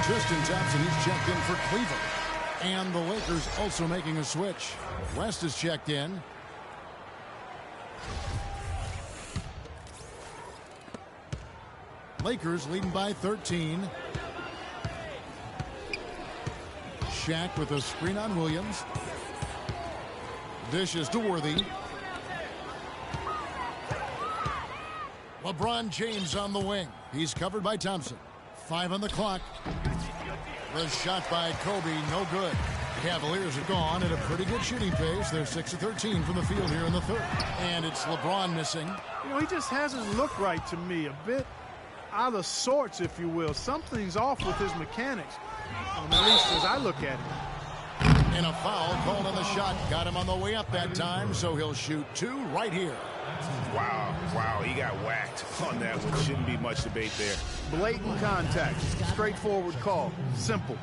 Tristan Thompson, he's checked in for Cleveland. And the Lakers also making a switch. West is checked in. Lakers leading by 13. Shaq with a screen on Williams. Dishes to Worthy. LeBron James on the wing. He's covered by Thompson. 5 on the clock. The shot by Kobe, no good. Cavaliers are gone at a pretty good shooting pace. They're 6 of 13 from the field here in the third. And it's LeBron missing. You know, he just hasn't looked right to me. A bit out of sorts, if you will. Something's off with his mechanics, at least as I look at it. And a foul called on the shot. Got him on the way up that time, so he'll shoot 2 right here. Wow, he got whacked on that one. Shouldn't be much debate there. Blatant contact, straightforward call, simple.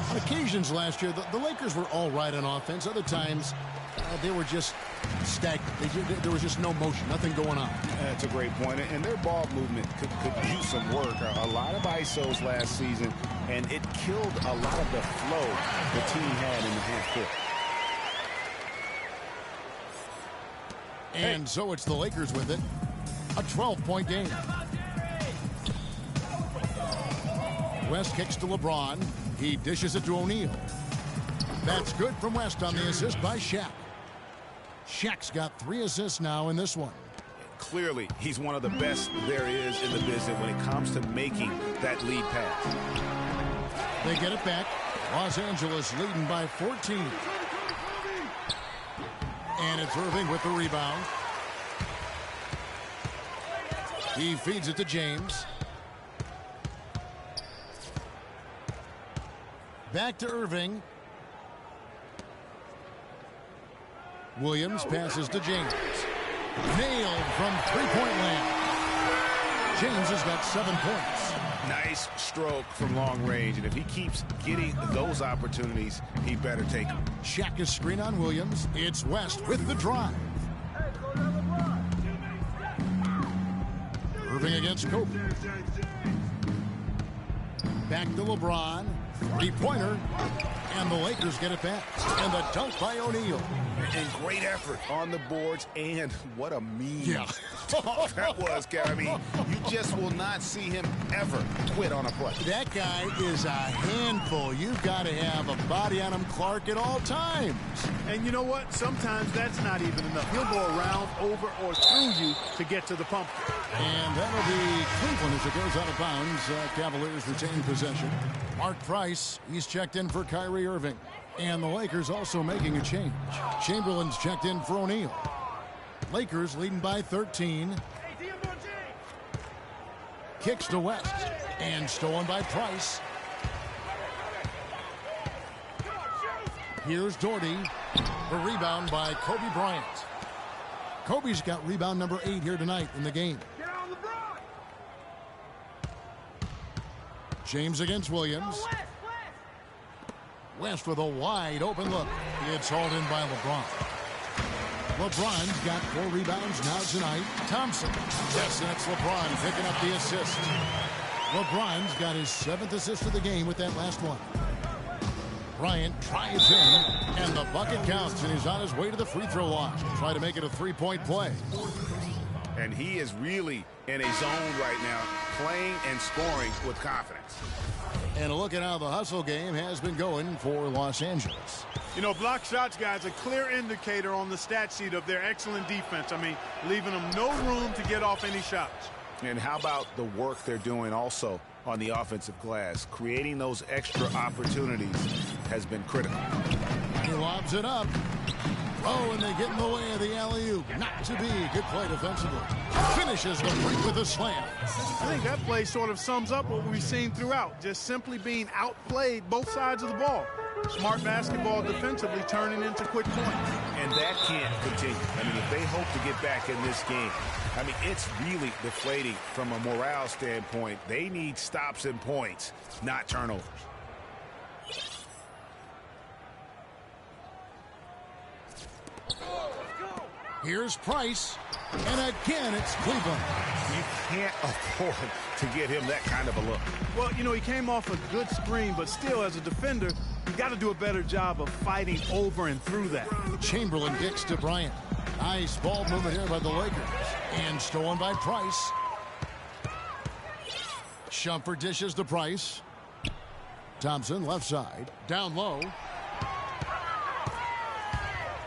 On occasions last year, the Lakers were all right on offense. Other times, they were just stagnant. There was just no motion, nothing going on. That's a great point. And their ball movement could use some work. A lot of ISOs last season, and it killed a lot of the flow the team had in the half court. And so it's the Lakers with it. A 12-point game. West kicks to LeBron. He dishes it to O'Neal. That's good from West on the assist by Shaq. Shaq's got 3 assists now in this one. Clearly, he's one of the best there is in the business when it comes to making that lead pass. They get it back. Los Angeles leading by 14. And it's Irving with the rebound. He feeds it to James. Back to Irving. Williams passes to James. Nailed from three-point land. James has got 7 points. Nice stroke from long range, and if he keeps getting those opportunities, he better take them. Shaq is screen on Williams. It's West with the drive. Irving against Kobe. Back to LeBron. 3-pointer. And the Lakers get it back. And the dunk by O'Neal. And great effort on the boards, and what a mean that was, Kevin. I mean, you just will not see him ever quit on a play. That guy is a handful. You've got to have a body on him, Clark, at all times. And you know what? Sometimes that's not even enough. He'll go around, over, or through you to get to the pumpkin. And that'll be Cleveland as it goes out of bounds. Cavaliers retain possession. Mark Price, he's checked in for Kyrie Irving. And the Lakers also making a change. Chamberlain's checked in for O'Neal. Lakers leading by 13. Kicks to West. And stolen by Price. Here's Doherty. The rebound by Kobe Bryant. Kobe's got rebound number 8 here tonight in the game. James against Williams. West with a wide open look. It's hauled in by LeBron. LeBron's got 4 rebounds now tonight. Thompson. Yes, and it's LeBron picking up the assist. LeBron's got his 7th assist of the game with that last one. Bryant tries in, and the bucket counts, and he's on his way to the free throw line. Try to make it a 3-point play. And he is really in a zone right now, playing and scoring with confidence. And a look at how the hustle game has been going for Los Angeles. You know, block shots, guys, a clear indicator on the stat sheet of their excellent defense. I mean, leaving them no room to get off any shots. And how about the work they're doing also on the offensive glass? Creating those extra opportunities has been critical. He lobs it up. Oh, and they get in the way of the alley-oop. Not to be. Good play defensively. Finishes the break with a slam. I think that play sort of sums up what we've seen throughout. Just simply being outplayed both sides of the ball. Smart basketball defensively turning into quick points. And that can't continue. I mean, if they hope to get back in this game, I mean, it's really deflating from a morale standpoint. They need stops and points, not turnovers. Here's Price, and again it's Cleveland. You can't afford to get him that kind of a look. Well, you know, he came off a good screen, but still, as a defender, you got to do a better job of fighting over and through that. Chamberlain kicks to Bryant. Nice ball movement here by the Lakers, and stolen by Price. Shumpert dishes to Price. Thompson left side, down low.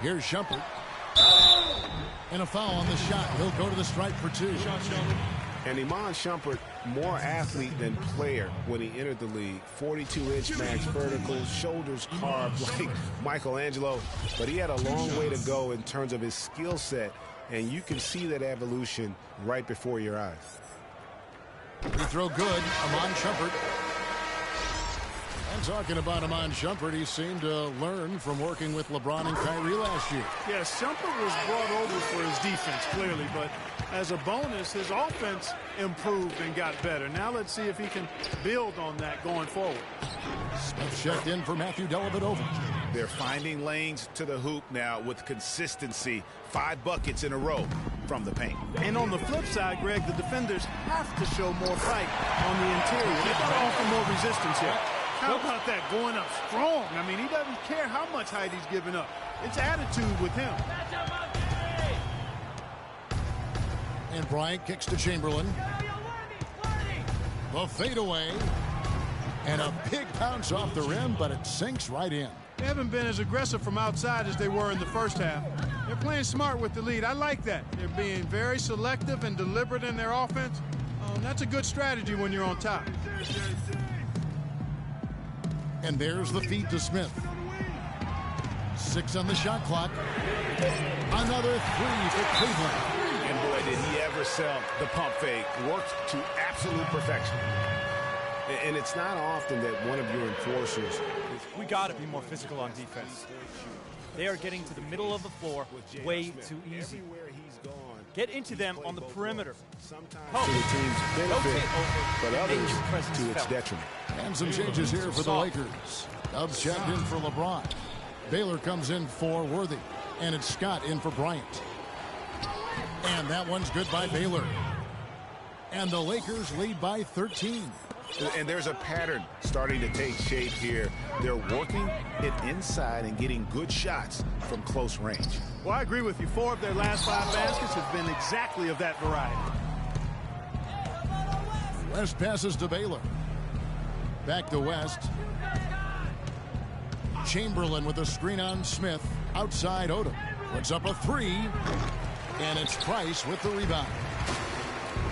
Here's Shumpert. And a foul on the shot. He'll go to the stripe for 2. And Iman Shumpert, more athlete than player when he entered the league. 42-inch max vertical, shoulders carved like Michelangelo. But he had a long way to go in terms of his skill set, and you can see that evolution right before your eyes. Free throw good. Iman Shumpert. And talking about Iman Shumpert, he seemed to learn from working with LeBron and Kyrie last year. Yes, Shumpert was brought over for his defense, clearly, but as a bonus, his offense improved and got better. Now let's see if he can build on that going forward. Smith checked in for Matthew Dellavedova. They're finding lanes to the hoop now with consistency. 5 buckets in a row from the paint. And on the flip side, Greg, the defenders have to show more fight on the interior. They've got to offer more resistance here. How about that, going up strong? I mean, he doesn't care how much height he's giving up. It's attitude with him. And Bryant kicks to Chamberlain. The fadeaway. And a big bounce off the rim, but it sinks right in. They haven't been as aggressive from outside as they were in the first half. They're playing smart with the lead. I like that. They're being very selective and deliberate in their offense. That's a good strategy when you're on top. And there's the feed to Smith. 6 on the shot clock. Another 3 for Cleveland. And boy, did he ever sell the pump fake. Worked to absolute perfection. And it's not often that one of your enforcers... We got to be more physical on defense. They are getting to the middle of the floor way too easy. Get into them on the perimeter. Sometimes to the team's benefit, but others to its detriment. And some changes here for the Lakers. Dubs checked in for LeBron. Baylor comes in for Worthy. And it's Scott in for Bryant. And that one's good by Baylor. And the Lakers lead by 13. And there's a pattern starting to take shape here. They're working it inside and getting good shots from close range. Well, I agree with you. 4 of their last 5 baskets have been exactly of that variety. West passes to Baylor. Back to West. Chamberlain with a screen on Smith. Outside Odom. Puts up a 3. And it's Price with the rebound.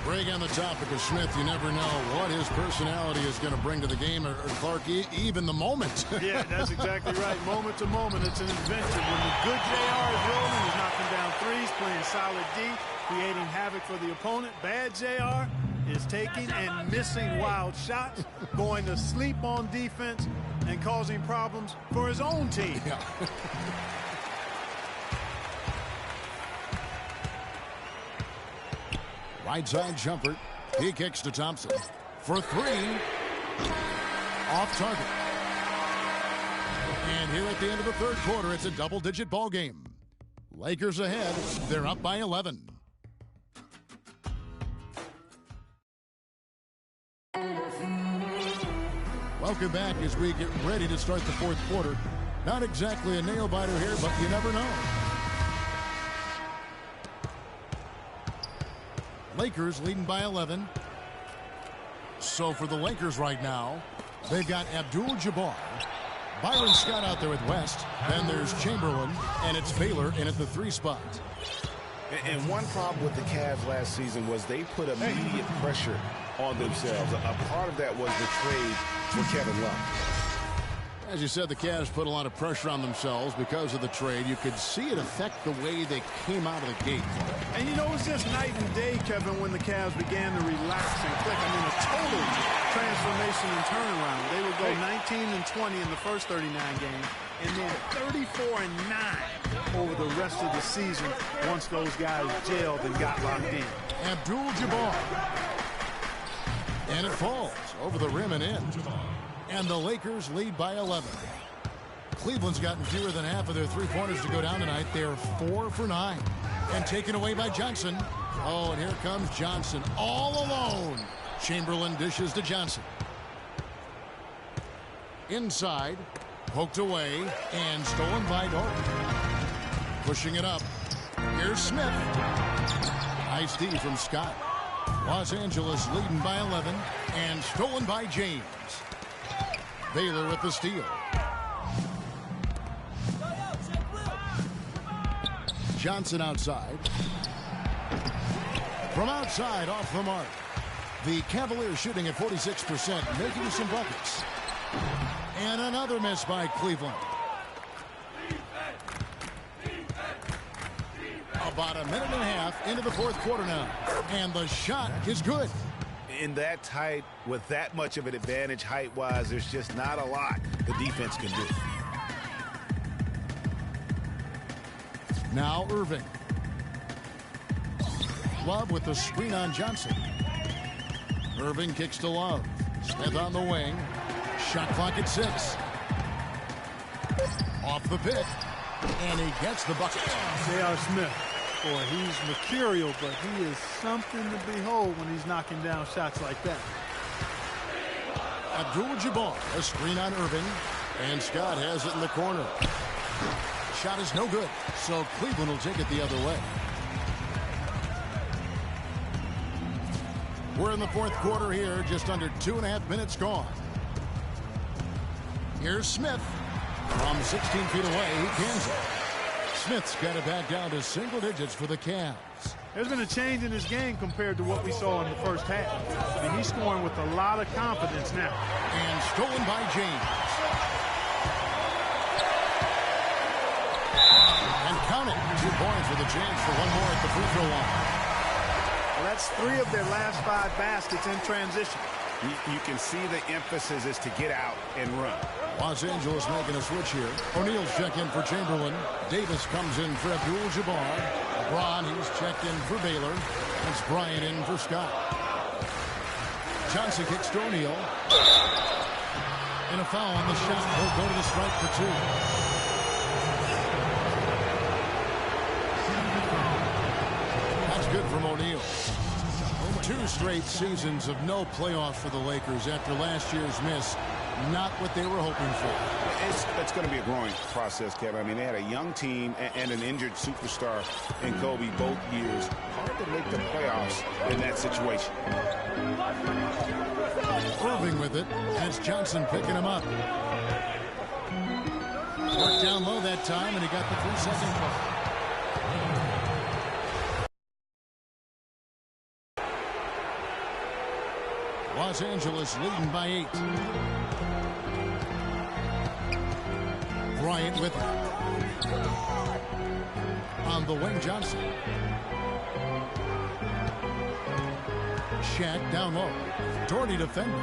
Greg, on the topic of Smith, you never know what his personality is going to bring to the game, or Clark, even the moment. Yeah, that's exactly right. Moment to moment, it's an adventure. When the good JR is rolling, he's knocking down threes, playing solid D, creating havoc for the opponent. Bad JR is taking and missing wild shots, going to sleep on defense, and causing problems for his own team. Yeah. Right side jumper. He kicks to Thompson. For three. Off target. And here at the end of the third quarter, it's a double-digit ball game. Lakers ahead. They're up by 11. Welcome back as we get ready to start the fourth quarter. Not exactly a nail-biter here, but you never know. Lakers leading by 11. So for the Lakers right now, they've got Abdul-Jabbar, Byron Scott out there with West. Then there's Chamberlain, and it's Baylor in at the 3 spot. And one problem with the Cavs last season was they put immediate pressure on themselves. A part of that was the trade for Kevin Love. As you said, the Cavs put a lot of pressure on themselves because of the trade. You could see it affect the way they came out of the gate. And you know, it's just night and day, Kevin, when the Cavs began to relax and click. I mean, a total transformation and turnaround. They would go 19-20 in the first 39 games, and then 34-9 over the rest of the season once those guys gelled and got locked in. Abdul-Jabbar. And it falls over the rim and in. And the Lakers lead by 11. Cleveland's gotten fewer than half of their three-pointers to go down tonight. They're 4 for 9. And taken away by Johnson. Oh, and here comes Johnson all alone. Chamberlain dishes to Johnson. Inside. Poked away. And stolen by Norton. Pushing it up. Here's Smith. Nice D from Scott. Los Angeles leading by 11. And stolen by James. Baylor with the steal. Johnson outside. From outside, off the mark. The Cavaliers shooting at 46%, making some buckets. And another miss by Cleveland. About a minute and a half into the fourth quarter now. And the shot is good. In that tight, with that much of an advantage height-wise, there's just not a lot the defense can do. Now Irving. Love with the screen on Johnson. Irving kicks to Love. Smith on the wing. Shot clock at 6. Off the pick. And he gets the bucket. J.R. Smith. Boy, he's mercurial, but he is something to behold when he's knocking down shots like that. Abdul-Jabbar, a screen on Irving, and Scott has it in the corner. Shot is no good, so Cleveland will take it the other way. We're in the fourth quarter here, just under 2.5 minutes gone. Here's Smith. From 16 feet away, he cans it. Smith's got it back down to single digits for the Cavs. There's been a change in his game compared to what we saw in the first half. I mean, he's scoring with a lot of confidence now. And stolen by James. And count it. 2 points with a chance for one more at the free throw line. Well, that's 3 of their last 5 baskets in transition. You can see the emphasis is to get out and run. Los Angeles making a switch here. O'Neal's check in for Chamberlain. Davis comes in for Abdul-Jabbar. LeBron, he's checked in for Baylor. It's Bryant in for Scott. Johnson kicks to O'Neal. And a foul on the shot. He'll go to the strike for 2. That's good from O'Neal. 2 straight seasons of no playoffs for the Lakers after last year's miss. Not what they were hoping for. It's going to be a growing process, Kevin. I mean, they had a young team and an injured superstar in Kobe both years. Hard to make the playoffs in that situation. Irving with it, and it's Johnson picking him up. Worked down low that time, and he got the 3-second call. Los Angeles leading by 8. Bryant with it. On the wing, Johnson. Shaq down low. Doherty defending.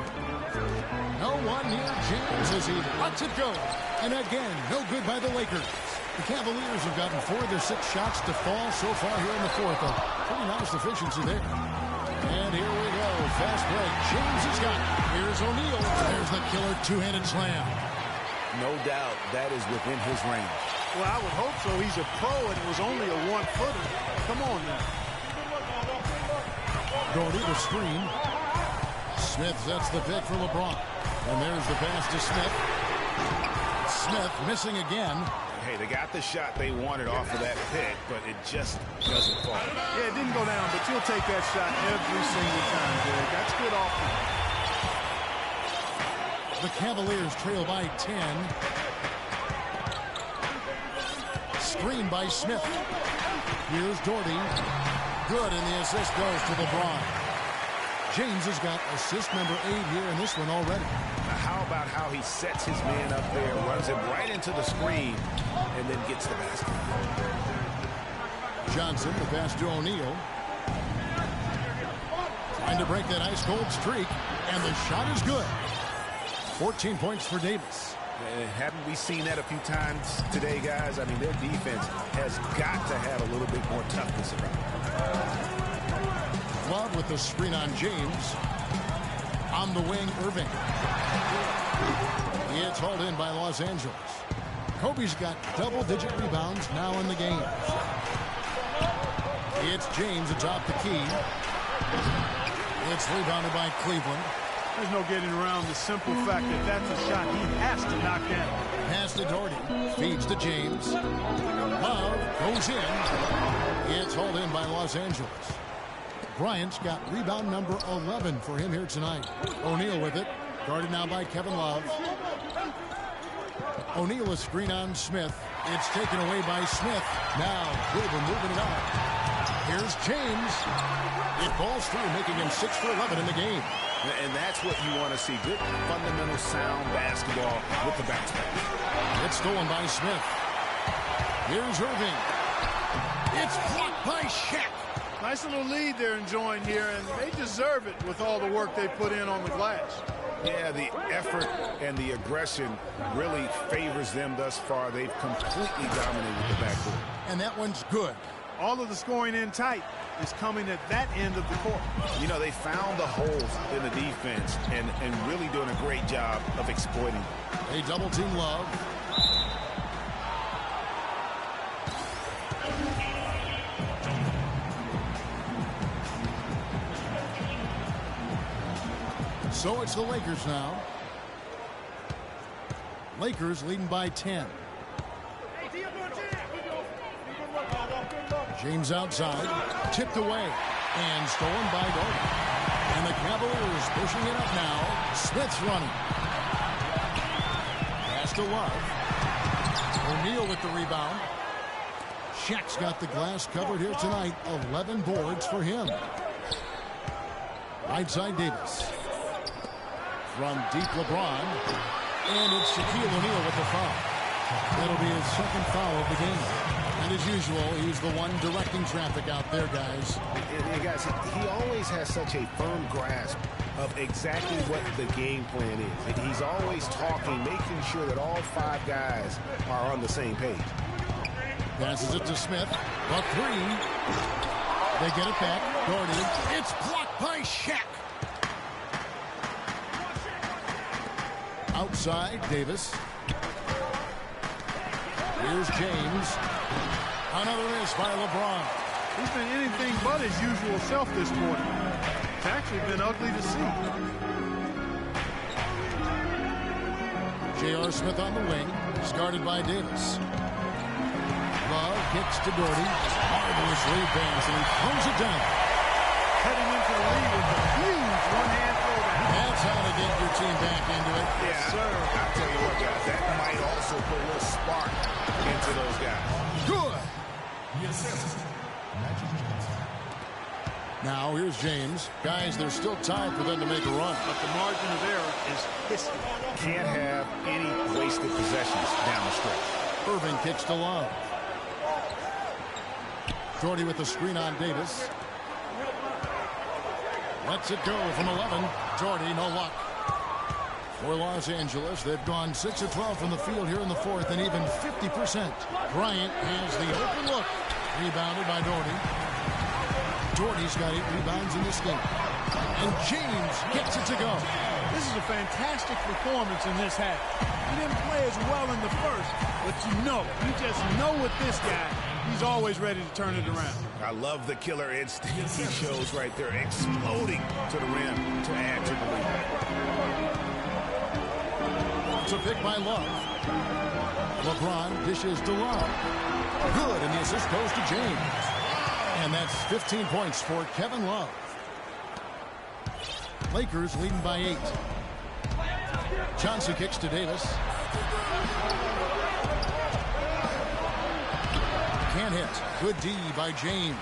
No one near James as he lets it go. And again, no good by the Lakers. The Cavaliers have gotten 4 of their 6 shots to fall so far here in the fourth. A pretty nice efficiency there. And here we go. Fast break. James has got it. Here's O'Neal. There's the killer two-handed slam. No doubt that is within his range. Well, I would hope so. He's a pro, and it was only a 1-footer. Come on now. Doherty the screen. Smith sets the pick for LeBron. And there's the pass to Smith. Smith missing again. Hey, they got the shot they wanted off of that pick, but it just doesn't fall. Yeah, it didn't go down, but you'll take that shot every single time, Derek. That's good offense. The Cavaliers trail by 10. Screen by Smith. Here's Doherty. Good, and the assist goes to LeBron. James has got assist number 8 here in this one already. Now, how about how he sets his man up there, runs him right into the screen, and then gets the basket. Johnson, the pass to O'Neal. Trying to break that ice-cold streak, and the shot is good. 14 points for Davis. Haven't we seen that a few times today, guys? I mean, their defense has got to have a little bit more toughness about it. Love with the screen on James. On the wing, Irving. It's hauled in by Los Angeles. Kobe's got double-digit rebounds now in the game. It's James atop the key. It's rebounded by Cleveland. There's no getting around the simple fact that that's a shot he has to knock down. Pass to Doherty. Feeds to James. Love goes in. It's hauled in by Los Angeles. Bryant's got rebound number 11 for him here tonight. O'Neal with it. Guarded now by Kevin Love. O'Neal a screen on Smith. It's taken away by Smith. Now Cleveland moving it out. Here's James. It falls through, making him 6 for 11 in the game. And that's what you want to see. Good, fundamental, sound basketball with the bounce back. It's stolen by Smith. Here's Irving. It's blocked by Shaq. Nice little lead they're enjoying here, and they deserve it with all the work they put in on the glass. Yeah, the effort and the aggression really favors them thus far. They've completely dominated the backcourt. And that one's good. All of the scoring in tight is coming at that end of the court. You know, they found the holes in the defense and really doing a great job of exploiting them. A double team Love. So it's the Lakers now. Lakers leading by 10. James outside, tipped away, and stolen by Doherty. And the Cavaliers pushing it up now. Smith's running. Pass to Love. O'Neal with the rebound. Shaq's got the glass covered here tonight. 11 boards for him. Right side Davis. From deep LeBron. And it's Shaquille O'Neal with the foul. That'll be his second foul of the game. And as usual, he's the one directing traffic out there, guys. And guys, he always has such a firm grasp of exactly what the game plan is. He's always talking, making sure that all 5 guys are on the same page. Passes it to Smith. A 3. They get it back. Doherty. It's blocked by Shaq. Outside, Davis. Here's James. Another miss by LeBron. He's been anything but his usual self this morning. It's actually been ugly to see. J.R. Smith on the wing. He's guarded by Davis. Love kicks to Doherty. Marvelous lead pass, and he throws it down. Heading into the lead with a huge one-hand throwdown. That's how to get your team back into it. Yeah, sir. I'll tell you what, guys, that might also put a little spark into those guys. Good. Now here's James. Guys, there's still time for them to make a run. But the margin of error is history. Can't have any wasted possessions down the stretch. Irving kicks to Love. Jordy with the screen on Davis. Lets it go from 11. Jordy, no luck. For Los Angeles, they've gone 6 of 12 from the field here in the fourth and even 50%. Bryant has the open look. Rebounded by Doherty. Doherty's got 8 rebounds in this game. And James gets it to go. This is a fantastic performance in this half. He didn't play as well in the first, but you just know with this guy, he's always ready to turn it around. I love the killer instinct he shows right there, exploding to the rim to add to the lead. It's a pick by Love. LeBron dishes to Love. Good, and the assist goes to James. And that's 15 points for Kevin Love. Lakers leading by 8. Johnson kicks to Davis. Can't hit. Good D by James.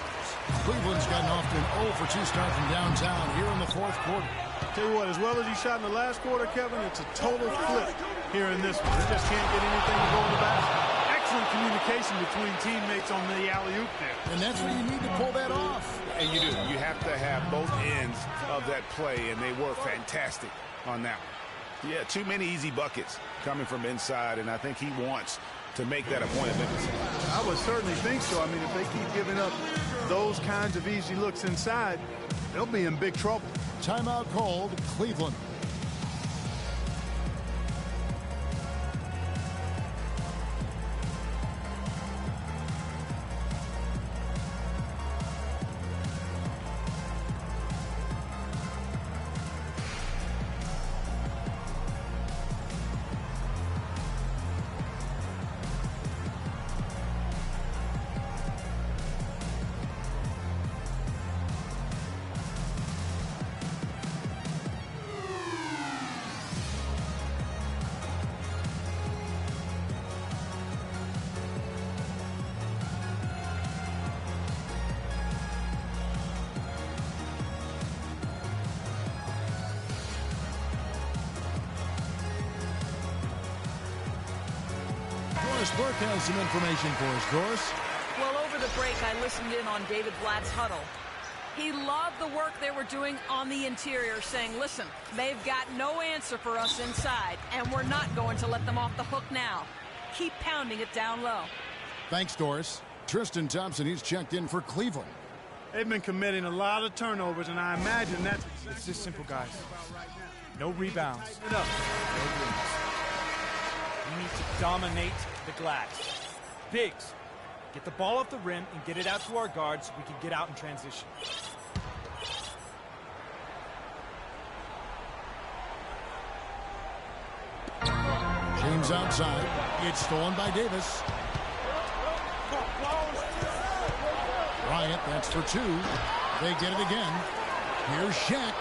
Cleveland's gotten off to an 0 for 2 start from downtown here in the fourth quarter. Tell you what, as well as he shot in the last quarter, Kevin, it's a total flip here in this one. He just can't get anything to go in the basket. Excellent communication between teammates on the alley-oop there. And that's where you need to pull that off. And you do. You have to have both ends of that play, and they were fantastic on that one. Yeah, too many easy buckets coming from inside, and I think he wants to make that a point of emphasis. I would certainly think so. I mean, if they keep giving up those kinds of easy looks inside, they'll be in big trouble. Timeout called, Cleveland. Burke has some information for us, Doris. Well, over the break, I listened in on David Blatt's huddle. He loved the work they were doing on the interior, saying, listen, they've got no answer for us inside, and we're not going to let them off the hook now. Keep pounding it down low. Thanks, Doris. Tristan Thompson, he's checked in for Cleveland. They've been committing a lot of turnovers, and I imagine that's It's just simple, guys. No rebounds. No rebounds. We need to dominate the glass. Biggs, get the ball off the rim and get it out to our guards so we can get out in transition. James outside. It's stolen by Davis. Bryant, that's for 2. They get it again. Here's Shaq.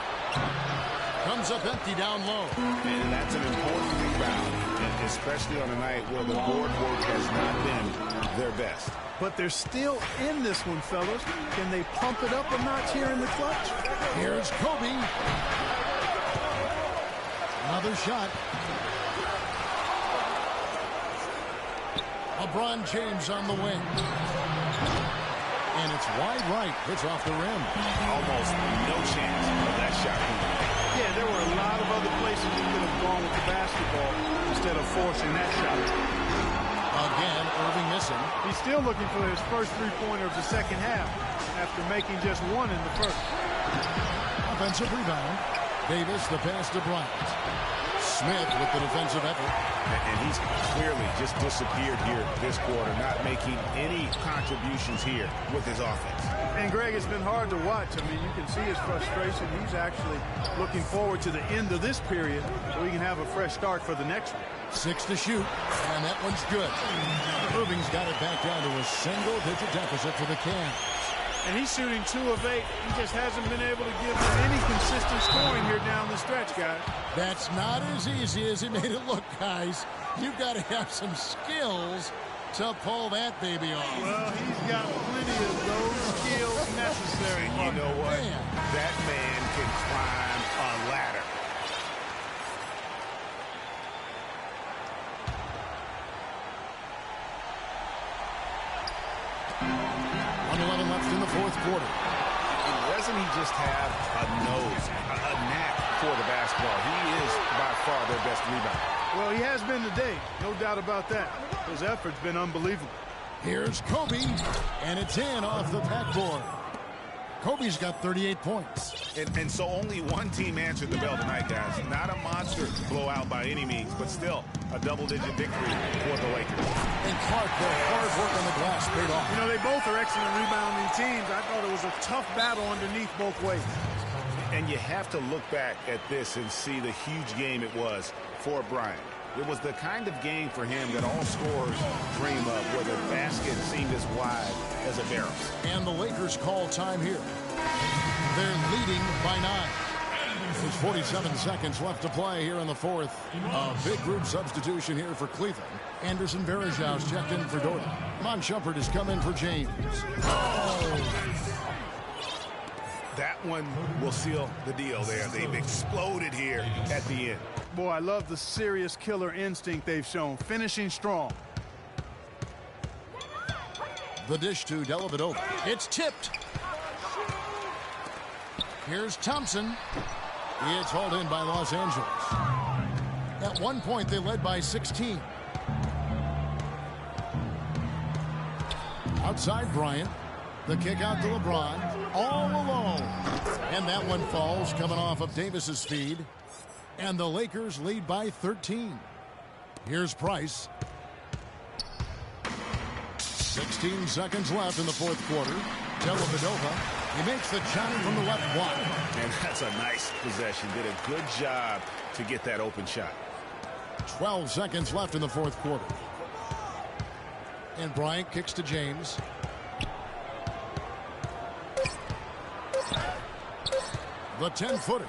Comes up empty down low. And that's an important rebound, especially on a night where the board work has not been their best. But they're still in this one, fellas. Can they pump it up a notch here in the clutch? Here's Kobe. Another shot. LeBron James on the wing. And it's wide right. Hits off the rim. Almost no chance of that shot. Yeah, there were a lot of other places he could have gone with the basketball instead of forcing that shot. Again, Irving missing. He's still looking for his first three-pointer of the second half after making just one in the first. Offensive rebound. Davis, the pass to Bryant. Smith with the defensive effort. And he's clearly just disappeared here this quarter, not making any contributions here with his offense. And, Greg, it's been hard to watch. I mean, you can see his frustration. He's actually looking forward to the end of this period so he can have a fresh start for the next one. 6 to shoot, and that one's good. Irving's got it back down to a single-digit deficit for the Cavs. And he's shooting 2 of 8. He just hasn't been able to give them any consistent scoring here down the stretch, guys. That's not as easy as he made it look, guys. You've got to have some skills to pull that baby off. Well, he's got plenty of those skills necessary. You know what? That man can climb a ladder. 1:11 left in the fourth quarter. Doesn't he just have a nose, a knack for the basketball? He is by far their best rebounder. Well, he has been today. No doubt about that. His effort's been unbelievable. Here's Kobe, and it's in off the backboard. Kobe's got 38 points. And so only one team answered the bell tonight, guys. Not a monster blowout by any means, but still a double-digit victory for the Lakers. And Clark, their hard work on the glass paid off. You know, they both are excellent rebounding teams. I thought it was a tough battle underneath both ways. And you have to look back at this and see the huge game it was for Bryant. It was the kind of game for him that all scorers dream of, where the basket seemed as wide as a barrel. And the Lakers call time here. They're leading by 9. There's 47 seconds left to play here in the fourth. A big group substitution here for Cleveland. Anderson Varejão's checked in for Gordon. Mon Shumpert has come in for James. That one will seal the deal there. They've exploded here at the end. Boy, I love the serious killer instinct they've shown, finishing strong. The dish to Dellavedova. It's tipped. Here's Thompson. It's hauled in by Los Angeles. At one point, they led by 16. Outside Bryant. The kick out to LeBron. All alone. And that one falls, coming off of Davis's feed. And the Lakers lead by 13. Here's Price. 16 seconds left in the fourth quarter. Dellavedova, he makes the challenge from the left block. And that's a nice possession. Did a good job to get that open shot. 12 seconds left in the fourth quarter. And Bryant kicks to James. The 10-footer.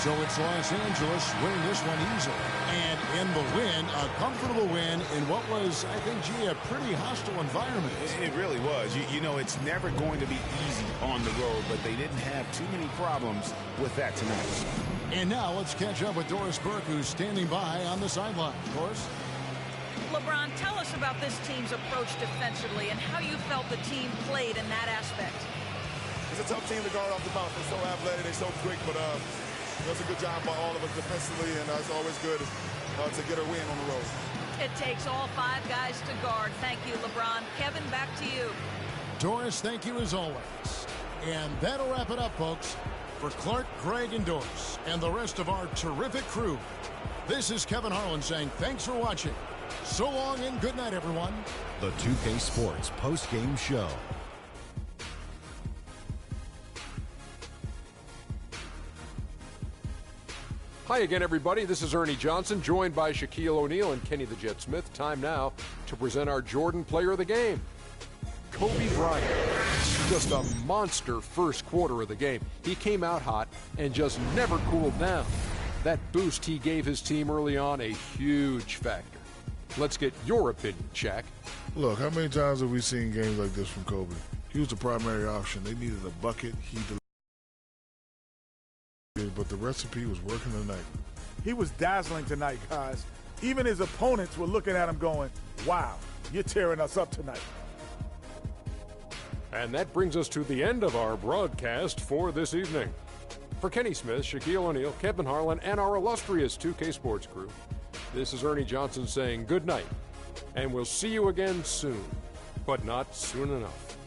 So it's Los Angeles winning this one easily. And in the win, a comfortable win in what was, I think, a pretty hostile environment. It really was. You know, it's never going to be easy on the road, but they didn't have too many problems with that tonight. And now let's catch up with Doris Burke, who's standing by on the sideline. Doris? LeBron, tell us about this team's approach defensively and how you felt the team played in that aspect. It's a tough team to guard off the bounce. They're so athletic, they're so quick, but it's a good job by all of us defensively, and it's always good to get a win on the road. It takes all 5 guys to guard. Thank you, LeBron. Kevin, back to you. Doris, thank you as always. And that'll wrap it up, folks. For Clark, Greg, and Doris, and the rest of our terrific crew, this is Kevin Harlan saying thanks for watching. So long and good night, everyone. The 2K Sports post-game show. Hi again, everybody. This is Ernie Johnson, joined by Shaquille O'Neal and Kenny the Jet Smith. Time now to present our Jordan Player of the Game, Kobe Bryant. Just a monster first quarter of the game. He came out hot and just never cooled down. That boost he gave his team early on, a huge factor. Let's get your opinion, Shaq. Look, how many times have we seen games like this from Kobe? He was the primary option. They needed a bucket. He delivered, but the recipe was working tonight. He was dazzling tonight, guys. Even his opponents were looking at him going, wow, you're tearing us up tonight. And that brings us to the end of our broadcast for this evening. For Kenny Smith, Shaquille O'Neal, Kevin Harlan, and our illustrious 2K Sports crew, this is Ernie Johnson saying good night, and we'll see you again soon, but not soon enough.